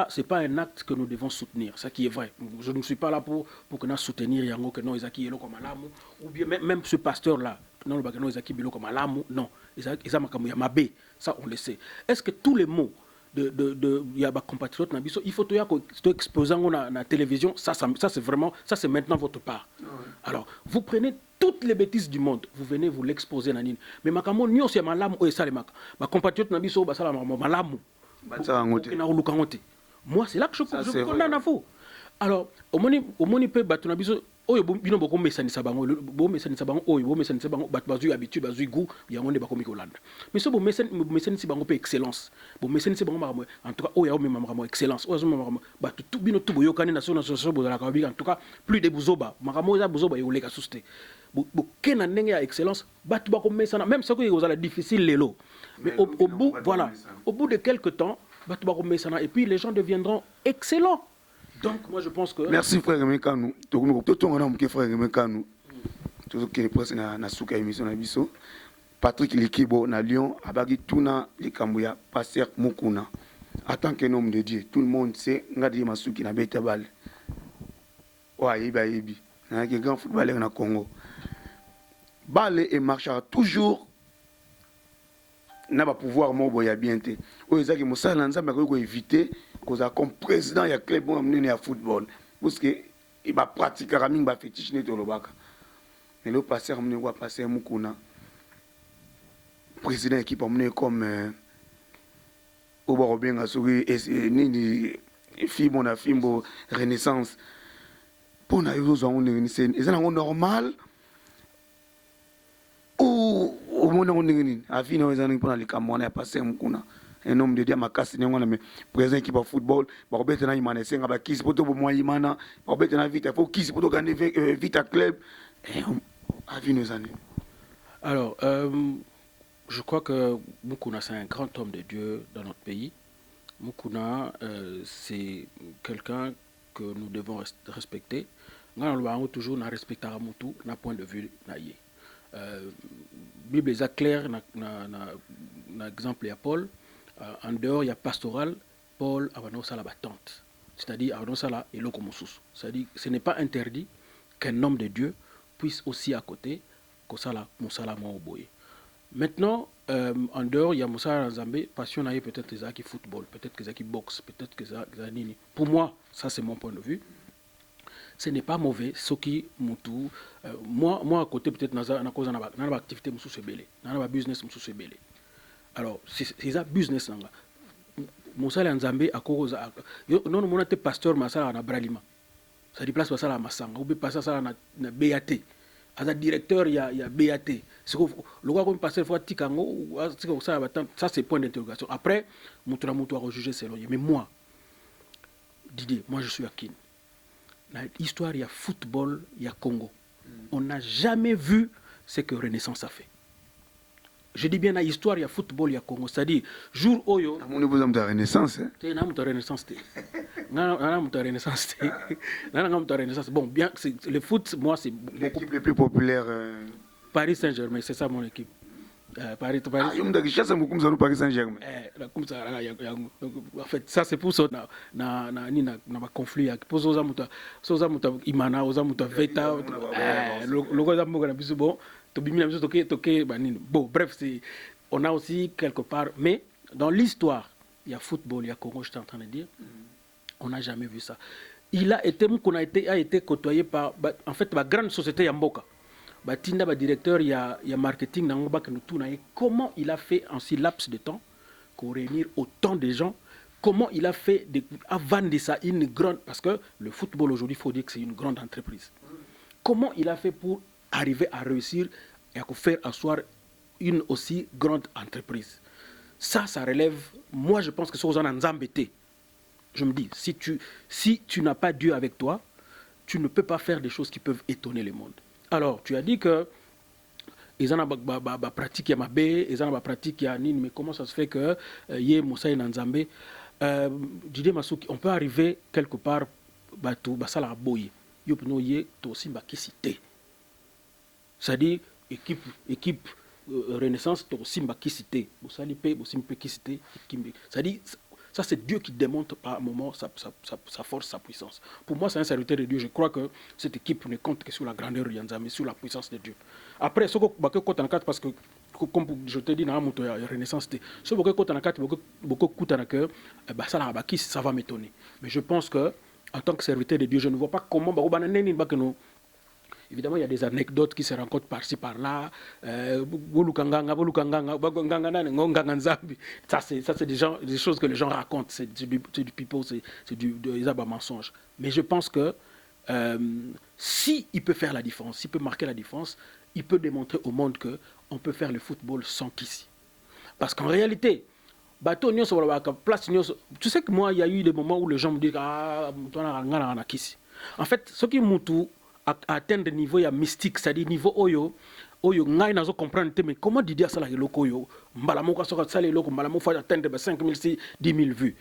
c'est pas un acte que nous devons soutenir, ça qui est vrai. Je ne suis pas là pour que nous soutenir yango que non Isaki yelo comme alamu ou bien même ce pasteur là non le bagano Isaki bilo comme alamu non Isaki makamu ya mabe ça on le sait. Est-ce que tous les mots de ya ba compatriotes na biso il faut to exposant na télévision ça c'est vraiment ça c'est maintenant votre part. Alors vous prenez toutes les bêtises du monde, vous venez vous l'exposer na nini. Mais makamo nyo c'est malamu o ça les mak. Ba compatriotes na biso ba sala malamu. Moi c'est là que je condamne à vous. Alors au moni pe batu na biso oyo bino boko mesanisa bango oyo bo mesanisa bango batu bazu habitude bazu goût yango nde bakomi kolanda. Mais so bo mesanisi bango pe excellence. Bo mesanisi bango makamo en tout cas oyo même makamo excellence. Oyo makamo batu tout bino tout boyokani na so bozala ka en tout cas plus de buzoba makamo za buzoba yoleka suste. Bo kena ndenge ya excellence batu bako mesana même ce que yozala difficile lelo. Mais au bout voilà, au bout de quelques temps batu bako mesana et puis les gens deviendront excellents. Donc moi je pense que merci frère Mekanou to on a mon frère Mekanou tout que presse na suka émission na biso Patrick Likibo na Lyon abagi tuna likambuya pasteur Mukuna en tant que homme de Dieu tout le monde sait ngadi masuki na beta bal wa yebi na que grand footballeur na Congo balle et marchera toujours n'a pas pouvoir mo ya bien té o ezaki musala nzambe ko éviter comme président il y a club bon amené à football parce que il va pratiquer raming ba fétiche ne to lobaka mais le pasteur amené quoi passer Mukuna président équipe amené comme Oba Robenga souris ni fimbo na fimbo renaissance pour na yo zo on ni c'est normal ou au monde on ni afina wezana pour na likamona ya passer Mukuna un homme de Dieu makasi n'engona mais président qui va football ba robeta na imana senga ba kisi poto bo mo imana ba robeta na vite faut kisi poto gagner vite à club et a vu nos années. Alors je crois que Mukuna c'est un grand homme de Dieu dans notre pays. Mukuna c'est quelqu'un que nous devons respecter. Ngana lo toujours na respecter mutu na point de vue na yé. Bible est clair na exemple ya Paul. En dehors, il y a pastoral, Paul Avanosala battante. C'est-à-dire, Avanosala et Lokomoussous. C'est-à-dire, ce n'est pas interdit qu'un homme de Dieu puisse aussi à côté, Kosala, Moussala, Mouboye. Maintenant, en dehors, il y a Moussala Zambé, passion peut-être les qui football, peut-être que qui boxe, peut-être que les nini. Pour moi, ça c'est mon point de vue. Ce n'est pas mauvais, ce qui moutou. Moi, à côté, peut-être, dans la activité, Moussou se belé, dans la business, Moussou se belé. Alors, c'est ça business nanga. Mosala Nzambe a cause non mon ate pasteur masala na bralima. Ça déplace masala masanga ou bien passer ça na BAT. As directeur il y a BAT. Le roi comme passer fois tikango, ça c'est point d'interrogation. Après, Moutoura a rejugé c'est loyer. Mais moi, Didier, moi je suis à Kin. L'histoire, il y a football, il y a Congo. On n'a jamais vu ce que Renaissance a fait. Je dis bien dans l'histoire, il y a football, il y a Congo. C'est-à-dire, jour où il y a... On est besoin de Renaissance. Il y a Renaissance. Bon, bien, le foot, moi, c'est... L'équipe la plus populaire... Paris Saint-Germain, c'est ça mon équipe. Paris. Ah, il y a Paris Saint-Germain. En fait, ça c'est pour ça na conflit pour ça muta imana oza muta veta logo za mboka na biso bon to bimina biso toke banini. Bon, bref, c'est on a aussi quelque part, mais dans l'histoire, il y a football, il y a Congo, j'étais en train de dire, on n'a jamais vu ça. Il a été côtoyé par en fait la grande société ya mboka. Batinda ba directeur il y a marketing dans ba comment il a fait en si laps de temps pour réunir autant de gens, comment il a fait avant de ça une grande, parce que le football aujourd'hui il faut dire que c'est une grande entreprise, comment il a fait pour arriver à réussir et à faire asseoir une aussi grande entreprise. Ça relève, moi je pense que c'est aux gens embêtés. Je me dis, si tu n'as pas Dieu avec toi, tu ne peux pas faire des choses qui peuvent étonner le monde. Alors, tu as dit que ils ont une pratique ya mabe, ils ont une pratique ya nini, mais comment ça se fait que yé Moussa Nanzambe, Didier Masuki, on peut arriver quelque part bateau basala boye, yopno yé to simba kisité. C'est-à-dire équipe Renaissance to simba kisité, bosali pe bosimpe kisité, c'est-à-dire ça, c'est Dieu qui démontre par un moment sa force, sa puissance. Pour moi, c'est un serviteur de Dieu. Je crois que cette équipe ne compte que sur la grandeur de Yanza, mais sur la puissance de Dieu. Après, ce que parce que, comme je te dis, dans la Renaissance, ce que ça va m'étonner. Mais je pense que, en tant que serviteur de Dieu, je ne vois pas comment... Évidemment, il y a des anecdotes qui se rencontrent par-ci, par-là. Ça, c'est des choses que les gens racontent. C'est du people, c'est du mensonge. Mais je pense que s'il peut faire la différence, s'il peut marquer la différence, il peut démontrer au monde qu'on peut faire le football sans Kissi. Parce qu'en réalité, tu sais que moi, il y a eu des moments où les gens me disent ah, en fait, ce qui m'ont atteindre le niveau mystique, c'est-à-dire niveau oyo ngai nazo comprendre mais comment Didier ça la loko yo mbala moko so ka sala loko mbala moko faut atteindre 5 000 10 000 vues.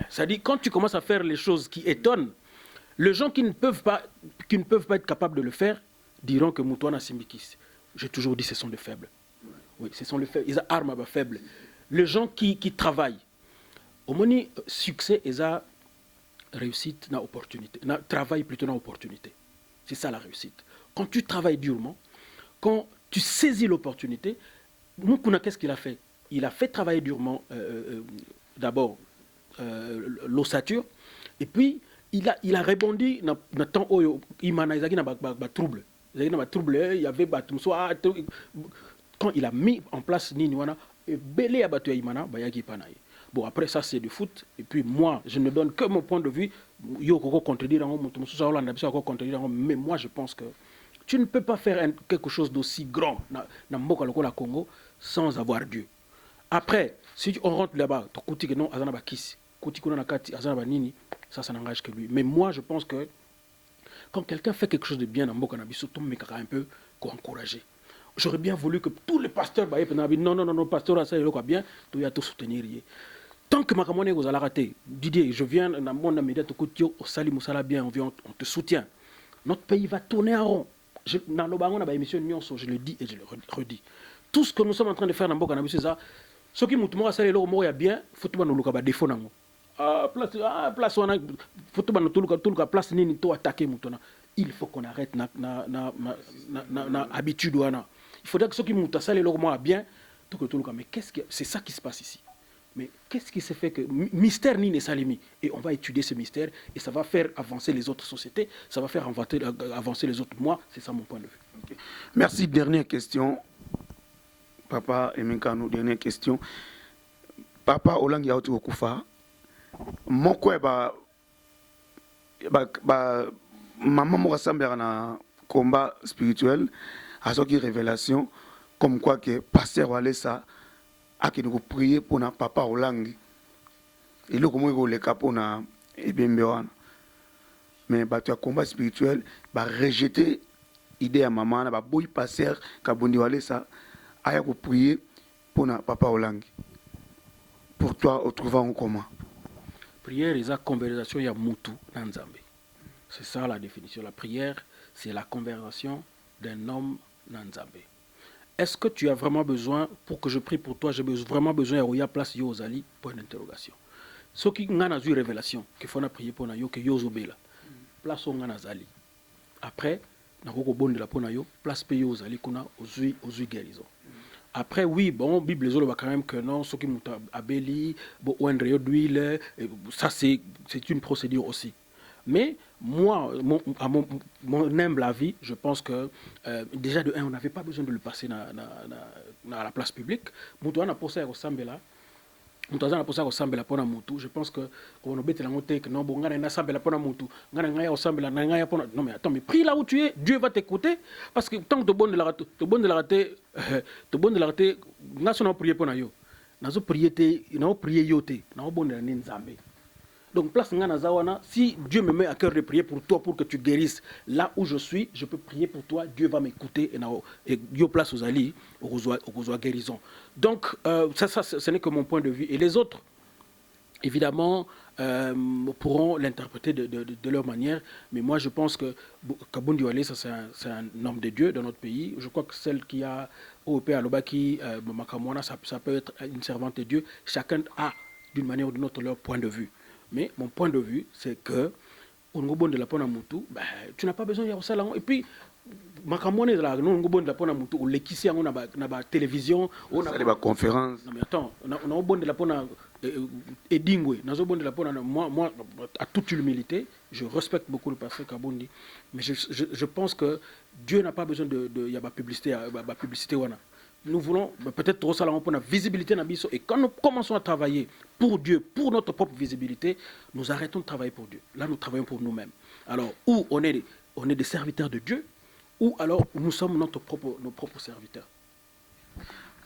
C'est-à-dire quand tu commences à faire les choses qui étonnent, les gens qui ne peuvent pas être capables de le faire diront que Moutouana Simbikis. J'ai toujours dit ce sont des faibles. Oui, ce sont les faibles, ils ont armes à faibles. Les gens qui travaillent au moins succès ils ont réussite na opportunité, travail plutôt na opportunité. C'est ça la réussite. Quand tu travailles durement, quand tu saisis l'opportunité, Moukouna, qu'est-ce qu'il a fait? Il a fait travailler durement d'abord l'ossature, et puis il a rebondi dans temps où il y a trouble. Il y avait quand il a mis en place Niniwana, belé abattu Imana, Bayagi Panaï. Bon, après ça, c'est du foot. Et puis moi, je ne donne que mon point de vue. Mais moi, je pense que tu ne peux pas faire quelque chose d'aussi grand dans le Congo sans avoir Dieu. Après, si on rentre là-bas, ça n'engage que lui. Mais moi, je pense que quand quelqu'un fait quelque chose de bien dans le Congo, un peu encourager. J'aurais bien voulu que tous les pasteurs, non, pasteur, ça, il est bien, tu dois tout soutenir. Tant que Makamone vous a raté, Didier, je viens dans mon média, au Sali Moussala bien, on te soutient. Notre pays va tourner en rond. Dans le baron, je le dis et je le redis. Tout ce que nous sommes en train de faire dans le Boka, c'est ça. Ce qui m'a dit, c'est que bien, il faut que nous ayons des défauts. Place, il faut qu'on arrête l'habitude. Il faudrait que ceux qui m'ont dit, bien, mais c'est ça qui se passe ici. Mais qu'est-ce qui se fait que mystère n'est salimi et on va étudier ce mystère et ça va faire avancer les autres sociétés, ça va faire avancer les autres. Moi, c'est ça mon point de vue. Okay. Merci. Dernière question. Papa Emenkano, dernière question. Papa Olang Yaouti Okufa, mon quoi maman m'a rassemblé dans un combat spirituel à ce qui révélation comme quoi que pasteur Walesa a qui nous prier pour na papa Olangi et le comment le capot na ebembewana mais bato ya combat spirituel ba rejeter idée à maman na ba boy pasteur Kabundi Walesa aya ko prier pour na papa Olangi. Pour toi au trouvant comment? Prière et la conversation ya mutu na Nzambe. C'est ça la définition. La prière, c'est la conversation d'un homme na Nzambe. Est-ce que tu as vraiment besoin, pour que je prie pour toi, j'ai vraiment besoin de place Yozali? Point d'interrogation. Ce qui n'a pas eu révélation, qu'il faut prier pour yo, que Yozobela. Place au Zali. Après, na koko bon de la pona yo, place pe Yozali kuna aux guérison. Après, oui, bon, Bible les autres, quand même que non, ceux qui m'ont abeli, bon, ou un rayon d'huile, ça c'est une procédure aussi. Mais moi, mon humble avis, je pense que déjà de un, on n'avait pas besoin de le passer dans la place publique. Moutou, on a posé au Sambela. Moutou, on a posé au Sambela pour Moutou. Je pense que on a bêté la montée que non, bon, on a Sambela pour Moutou. On a Sambela, non mais attends, mais prie là où tu es, Dieu va t'écouter. Parce que tant que tu es bon de la rater, tu es bon de la rater, national prier pour nous. Nous prier, nous prier yoté, nous bon de la Nzambe. Donc, place Ngana, si Dieu me met à cœur de prier pour toi, pour que tu guérisses là où je suis, je peux prier pour toi, Dieu va m'écouter et Dieu place aux alliés, aux guérison. Donc, ça, ce n'est que mon point de vue. Et les autres, évidemment, pourront l'interpréter de leur manière. Mais moi, je pense que Kabundi Walesa, c'est un homme de Dieu dans notre pays. Je crois que celle qui a OEP à Lobaki, Makamwana, ça peut être une servante de Dieu. Chacun a, d'une manière ou d'une autre, leur point de vue. Mais mon point de vue, c'est que au niveau de la Ponamutu, tu n'as pas besoin de ça. Et puis, Makamone là, nous on de la Ponamutu, on l'équissé, on a la télévision, on a des conférences. Non mais attends, on a bon de la Pona Edingwe, on a bon de la Pona. Moi, à toute humilité, je respecte beaucoup le pasteur Kabundi, mais je pense que Dieu n'a pas besoin de y a publicité, publicité wana. Nous voulons peut-être trop ça pour la visibilité nabiso et quand nous commençons à travailler pour Dieu, pour notre propre visibilité, nous arrêtons de travailler pour Dieu. Là, nous travaillons pour nous-mêmes. Alors, ou on est des serviteurs de Dieu, ou alors nous sommes nos propres serviteurs.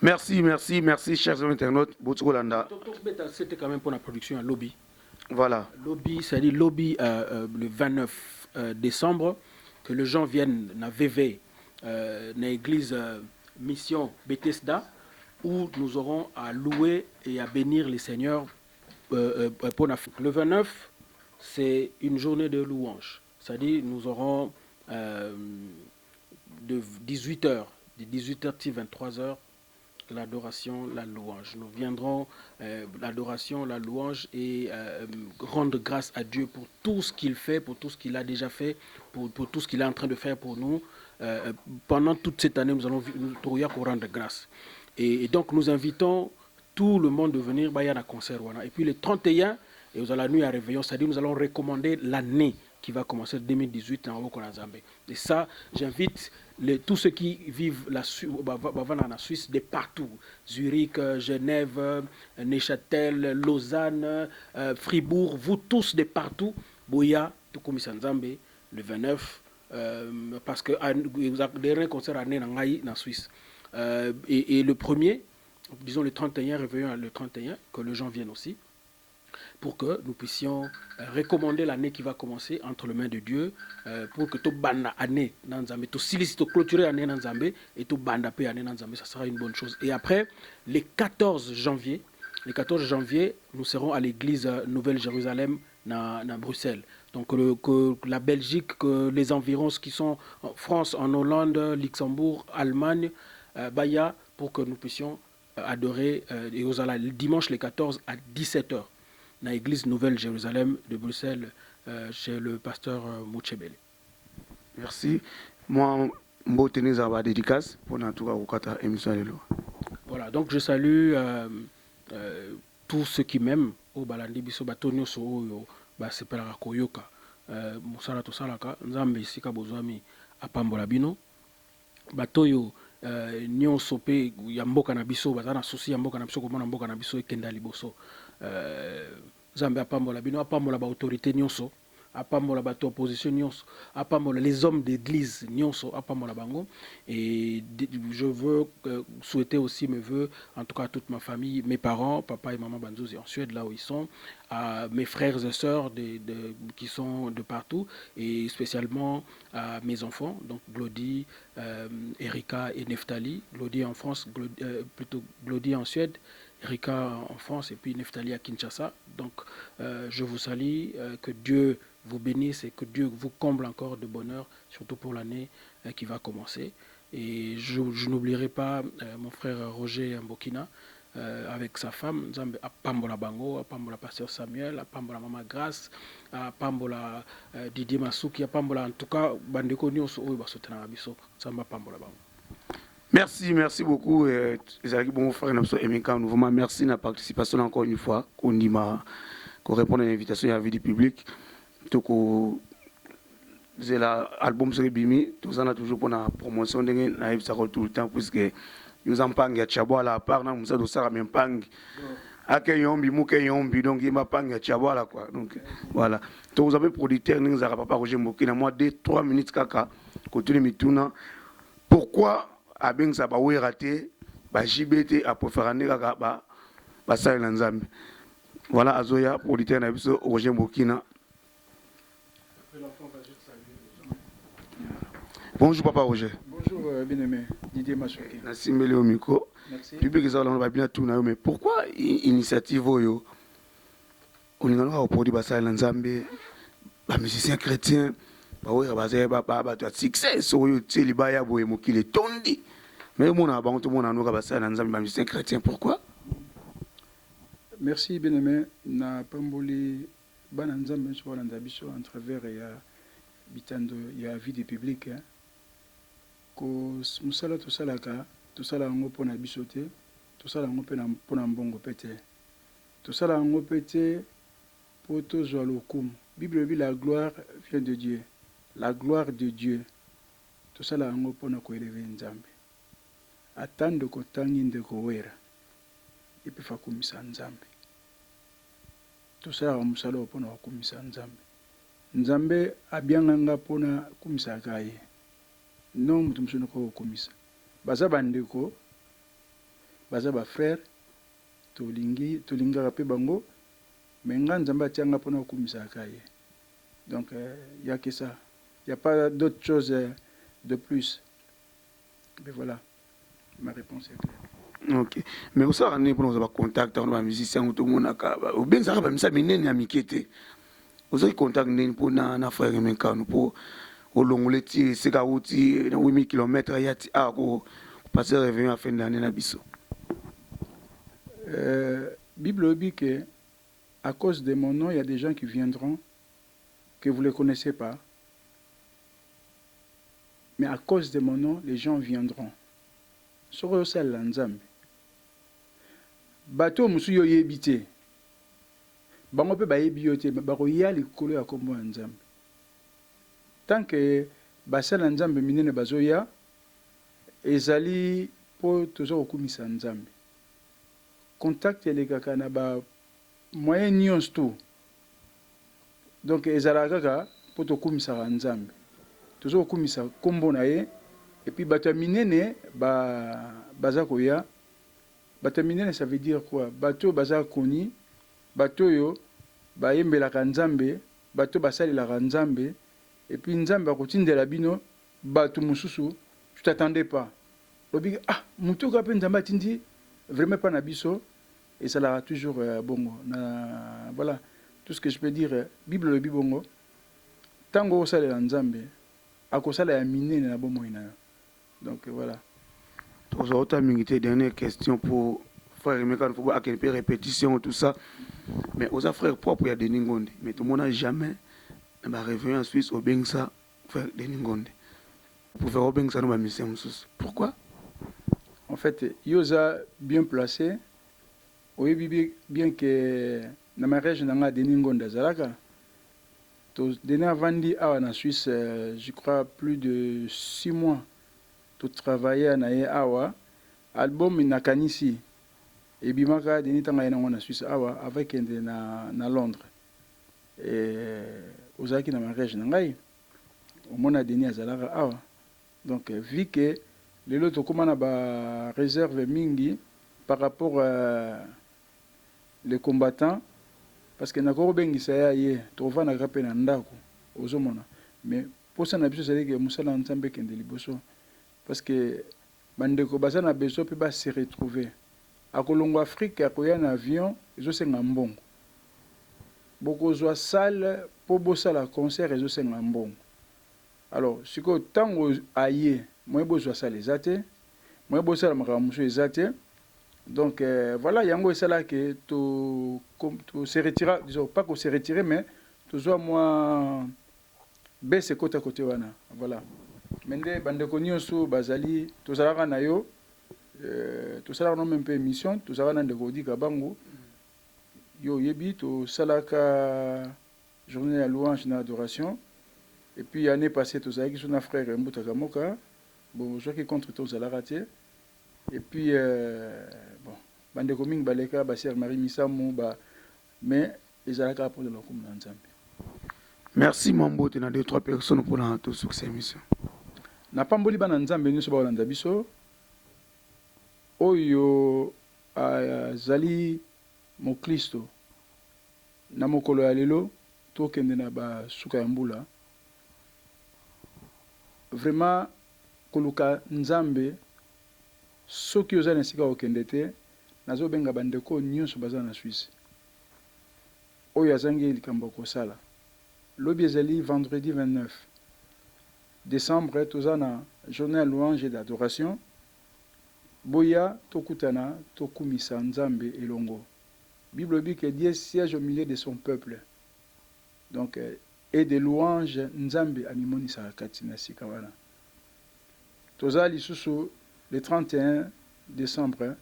Merci, chers internautes. C'était quand même pour la production à Lobby. Voilà. Lobby, c'est-à-dire Lobby le 29 décembre, que les gens viennent à VV, dans l'église Mission Bethesda, où nous aurons à louer et à bénir les seigneurs pour l'Afrique. Le 29, c'est une journée de louange. C'est-à-dire nous aurons de 18h, de 18h à 23h, l'adoration, la louange. Nous viendrons l'adoration, la louange et rendre grâce à Dieu pour tout ce qu'il fait, pour tout ce qu'il a déjà fait, pour tout ce qu'il est en train de faire pour nous. Pendant toute cette année, nous allons rendre grâce. Et donc, nous invitons tout le monde de venir à la concert. Et puis, le 31, et vous allez la nuit à réveillon, c'est-à-dire nous allons recommander l'année qui va commencer 2018 en Haut-Konazambe. Et ça, j'invite tous ceux qui vivent la Suisse de partout, Zurich, Genève, Neuchâtel, Lausanne, Fribourg, vous tous de partout, Boya, Tukumisanzambe, le 29, parce que vous avez des concerts à Nenangaï, en Suisse. Et le premier, disons le 31, réveillons le 31, que les gens viennent aussi, pour que nous puissions recommander l'année qui va commencer entre les mains de Dieu, pour que tout banda année Nanzambe, tout silicite clôturer année Nanzambe et tout banda paix année Nanzambe, ça sera une bonne chose. Et après, le 14 janvier, nous serons à l'église Nouvelle-Jérusalem à Bruxelles. Donc que la Belgique, que les environs qui sont en France, en Hollande, Luxembourg, Allemagne, Baya, pour que nous puissions adorer le dimanche le 14 à 17h dans l'église Nouvelle-Jérusalem de Bruxelles chez le pasteur Mouchebele. Merci. Moi, je tenais à la dédicace pour notre émission. Voilà, donc je salue tous ceux qui m'aiment au Balandi Biso Batonio Soo Basepela Koyoka Musala Tosalaka Nzambe Sika Bozwami Apambola Bino Batoyo nyonso pe ya mboka na biso bazana souci ya mboka na biso komona mboka na biso ekenda liboso Nzambe apambola bino apambola ba autorité nyonso apambola bato opposition nyonso, apambola les hommes d'église nyonso, apambola bango. Et je veux souhaiter aussi mes voeux, en tout cas à toute ma famille, mes parents, papa et maman Banzouzi en Suède, là où ils sont, à mes frères et sœurs qui sont de partout, et spécialement à mes enfants, donc Glody, Erika et Neftali. Glody en France, plutôt Glody en Suède, Erika en France et puis Neftali à Kinshasa. Donc je vous salue, que Dieu vous bénisse et que Dieu vous comble encore de bonheur, surtout pour l'année qui va commencer. Et je n'oublierai pas mon frère Roger Mbokina, avec sa femme, Nzambe apambola bango, apambola pasteur Samuel, apambola Mama Grace, apambola Didier Masuki, apambola en tout cas bandeko nyonso oyo basotana biso, Nzambe apambola bango. Merci, merci beaucoup. Les bon frère Emeka, vraiment merci de la participation encore une fois. Qu'on répond à l'invitation à la vie du public. Donc, c'est l'album sur Bimi. Tout ça, on a toujours pour la promotion de tout le temps, puisque nous en parlons à Tchabo à la part, nous avons ça même pang. Akayombi, Moukayombi, donc il m'a pang à Tchabo à la quoi. Donc, voilà. Donc, vous avez producteur, nous avons pas Roger Mbokina, moi, 2-3 minutes kaka, côté de Mitouna. Pourquoi? Abeng sa ba we raté ba JBT a préféré kaka ba sa Nzambe. Voilà Azoya producteur na biso Roger Mbokina. Bonjour papa Roger. Bonjour bien-aimé Didier Masuki. Merci Mbele au micro. Merci. Public ça on va bien tout na mais pourquoi initiative yo on a produit ba sa Nzambe ba musicien chrétien ba we ba za ba succès so yo tseli ba ya boye mokile tondi. Mais mon abon tout mon anou kabasa Nzambe ba musicien chrétien pourquoi? Merci bien-aimé na pamboli bana Nzambe so balanda biso en travers ya bitando ya vie du public hein. Ko musala to salaka to sala ngo pona biso te to sala ngo pona mbongo pete to sala ngo pete poto zo lokum. Bible dit la gloire vient de Dieu, la gloire de Dieu to sala ngo pona ko élever Nzambe atando ko tangi ndeko wera ipefa kumisa Nzambe to sala musala pona kumisa Nzambe. Nzambe abianga pona kumisa kaye non mutu musono ko kumisa baza bandeko baza ba frère tolinga pe bango mais Nzambe atianga pona kumisa kaye. Donc il y a que ça, il y a pas d'autre chose de plus. Mais voilà, ma réponse est claire. OK. Mais vous savez pour nous contact on va musicien tout le monde a ou bien ça va ça minene ya mikete. Vous avez contact pour na frère Emeka pour au longoleti c'est kauti 8000 km yati ko passer revenu à fin d'année na biso. Bible dit que à cause de mon nom, il y a des gens qui viendront que vous ne les connaissez pas. Mais à cause de mon nom, les gens viendront. Soro yosala la Nzambe. Bato musu yo yebite. Bango pe ba yebi yo te, ba ko ya likolo ya kombo ya Nzambe. Tant que basala Nzambe minene bazoya, ezali po tozo kokumisa Nzambe. Contact les kaka na ba moyen nyonso tout. Donc ezala kaka po tokumisa Nzambe. Tozo kokumisa kombo na ye et puis bato minene baza koya. Bato minene ça veut dire quoi? Bato baza koni, bato yo ba yembelaka Nzambe, bato basalelaka Nzambe et puis Nzambe akotindela bino bato mususu tu t'attendais pas. Lobi mutu ka pe Nzambe atindi vraiment pas na biso et ça l'a toujours bongo na voilà tout ce que je peux dire. Bible le bibongo tango osalela Nzambe akosala ya minene na bomo ina. Donc voilà. Aujourd'hui, dernière question pour frère Emeka, il faut avoir une répétition tout ça. Mais aux frères propres, il y a des Ningonde. Mais tout le monde n'a jamais revenu en Suisse au Bengsa faire des Ningonde. Pour faire au Bengsa, nous avons mis. Pourquoi? En fait, Yosa bien placé. Oui, bien que dans ma région, on a des Ningonde Zalaka. Dernier Vandi en Suisse, je crois plus de 6 mois. Tout travailler na awa album inakanisi et bimaka deni tanga na Suisse awa avec na Londres et ozalaki na mariage na ngai omona Denis azalaka awa donc vu que lelo tokóma na ba réserve mingi par rapport à les combattants parce que nakoko bengisa ya ye tovandaka mpe na ndako ozomona mais posa na biso ezali ke mosala nzambe ekende liboso parce que bandeko baza na besoin mpe base retrouver akolongo Afrique akoya na avion ezosenga mbongo bokozwa salle mpo bosala concert ezosenga mbongo alors sikoyo ntango aye moye bozwa salle eza te moye bosala makambo mosusu eza te donc voilà yango esalaki se retira disons pas qu'on se retire mais tozwa mwa bese kota kote wana voilà mais nde bandeko nyonso bazali tozalaka na yo tosalaka no mpe émission tozalaka na ndeko odika bango yo yebi tosalaka journée ya louange na adoration et puis année passée tozalaki so na frère Mbutaka Moka bon joki contre tozalaka te et puis bon bandeko mingi baleka ba sœur Marie Misamu ba mais ezalaka pour le lokum na Nzambe. Merci Mambo te na 2-3 personnes pour la tout succès mission. Na pamboli bana Nzambe nyonso ba olanda biso oyo azali mokristo na mokolo ya lelo tokende na ba suka ya mbula vraiment koluka Nzambe soki oza na esika okende te nazobenga bandeko nyonso baza na Suisse oyo azangi likambo kosala lobi ezali vendredi 29 décembre toza na journée ya louange et d'adoration boya tokutana tokumisa Nzambe elongo Bible dit que Dieu siège au milieu de son peuple donc et de louange Nzambe amimonisa kati na sika wana toza lisusu le 31 décembre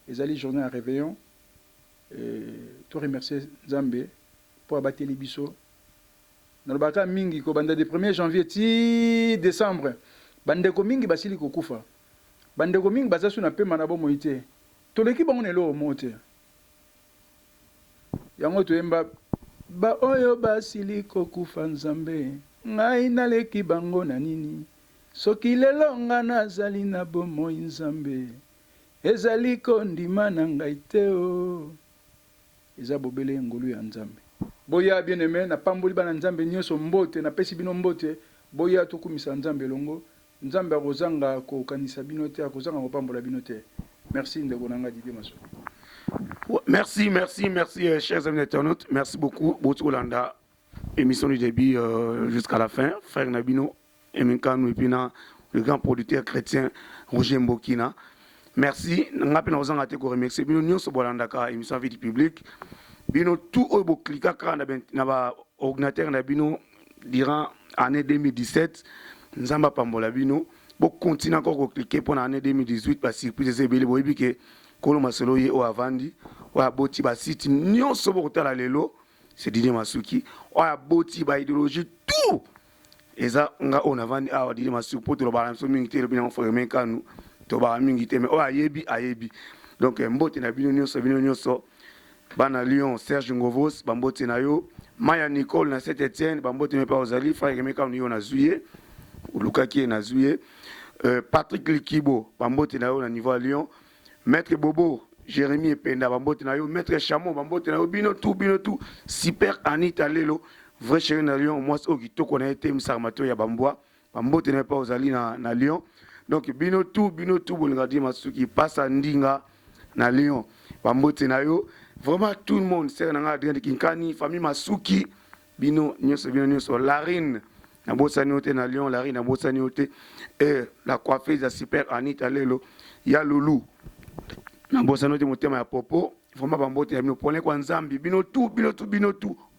ezali journée à réveillon et to remercier Nzambe pour abattre les biso nalobaka mingi ko banda de 1er janvier ti décembre bandeko mingi basili kokufa bandeko mingi bazasu na pema na bomo ite toleki bango nelo mote yango toyemba ba oyo basili kokufa Nzambe ngai naleki bango na nini soki lelo nga nazali na bomoi Nzambe ezali kondima na ngai te o eza bobele ngolu ya Nzambe boya bien aimé na pamboli bana Nzambe nyonso mbote na pesi bino mbote boya tokumisa Nzambe longo Nzambe akozanga kokanisa bino te akozanga kopambola bino te merci ndeko nanga Didier Masso. Merci, chers amis internautes. Merci beaucoup. Boutolanda, émission du début jusqu'à la fin. Frère Nabino, Emenkano, et puis le grand producteur chrétien Roger Mbokina. Merci. Nous avons remercié. Nous avons émission vie du public. Bino tout au beau cliquer na ordinateur Nabino durant l'année 2017. Nous avons pambola bino. Bon continuer encore à cliquer pour l'année 2018 parce que surprise c'est belé boyebi que kolo masolo ye o avandi o aboti ba site nyonso bokotala lelo c'est Didier Masuki o aboti ba idéologie tout eza nga on avandi a Didier Masuki pour to ba so mingi te le bino frère Menkanu to ba mingi te mais o ayebi donc mbote na bino nyonso bana Lyon Serge Ngovos bambote na yo Maya Nicole na Saint-Étienne bambote me pa ozali frère Menkanu yo na juillet ou Lukaki na juillet Patrick Likibo bambote na yo na niveau à Lyon Maître Bobo Jérémy Ependa bambote na yo Maître Chamon bambote na yo bino tout super Anita Lelo vrai chéri na Lyon moi au kitoko na été msarmato ya bamboa bambote na pa ozali na Lyon donc bino tout bolinga di Masuki passe ndinga na Lyon bambote na yo vraiment tout le monde c'est na Adrien Kinkani famille Masuki bino nyonso Larine na bosani ote na Lyon Larine na bosani ote et la coiffeuse de super Anita Lelo ya Loulou na bosani ote motema ya popo vraiment bambote ya bino pole kwa Nzambi bino tout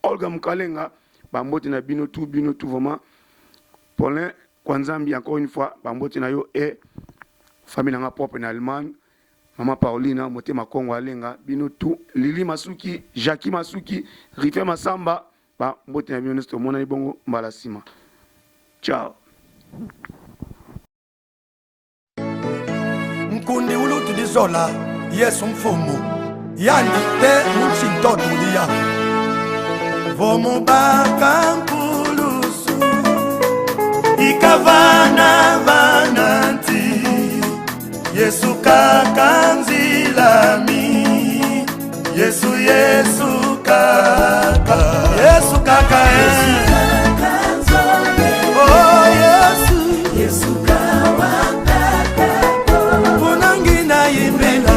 Olga Mukalenga bambote na bino tout vraiment pole kwa Nzambi encore une fois bambote na yo et famille na propre na Allemagne Maman Paulina motema Kongo alenga bino tout Lili Masuki Jackie Masuki Rife Masamba bambote na bino nesto mona bongo mbala sima. Ciao. Mkundi ulutu dizola Yesu mfumu Yani te mchitotu dia Vomo baka mpulu ikavana vananti Yesu kakanzilami Yesu Yesu kaka Yesu kaka oh Yesu Yesu kawakaka unangina yimbela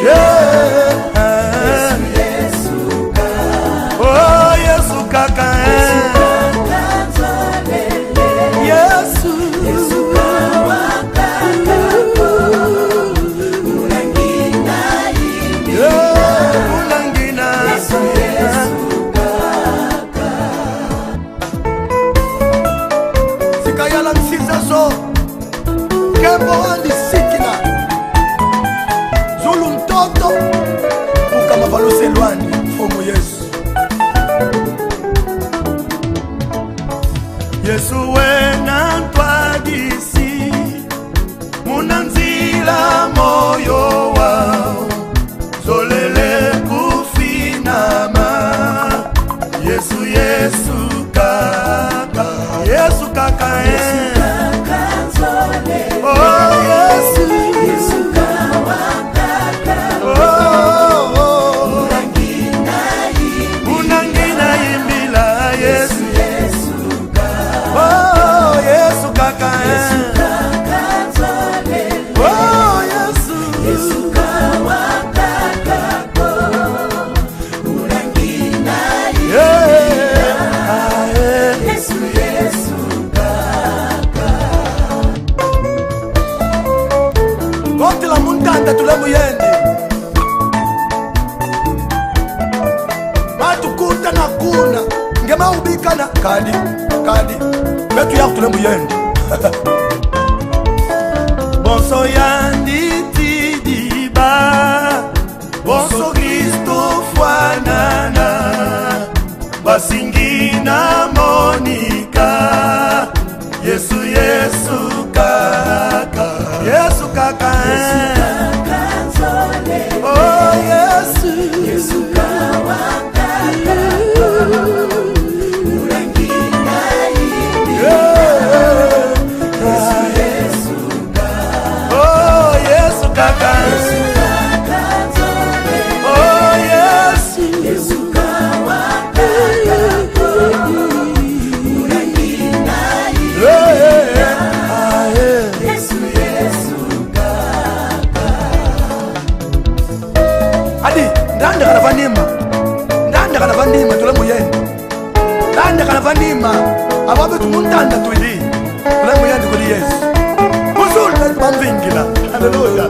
Yesu kaka oh Yesu kaka Yesu Yesu kawakaka unangina yimbela Yesu kaka sikayala msizazo kembo andi sikina Zulu mtoto ukama valose lwani fomo Yesu Yesu wena ntwadisi munanzila moyo wao zolele kufinama Yesu Yesu kaka Yesu kaka oh Yesu Yesu kawakaka oh unangina yimbila Yesu Yesu kaka oh Yesu kaka oh Yesu Yesu kawakaka unangina Yesu Yesu Kote la muntanda tulemuyende Matukuta na kuna Ngema ubikana kadi Betu ya tulemuyende Bonso yandi tidiba Bonso Kristo fwanana Basingina Monika Yesu Yesu kaka Yesu kaka oh Yesu Yesu kawakaka unangina Yesu Yesu kaka oh Yesu kaka oh Yesu Yesu kawakaka unangina Yesu Yesu kaka Adi ndanda kana vanima tule muyende ndanda kana vanima ababe tumuntanda twili tule muyende kuli Yesu kuzulu bamvingila haleluya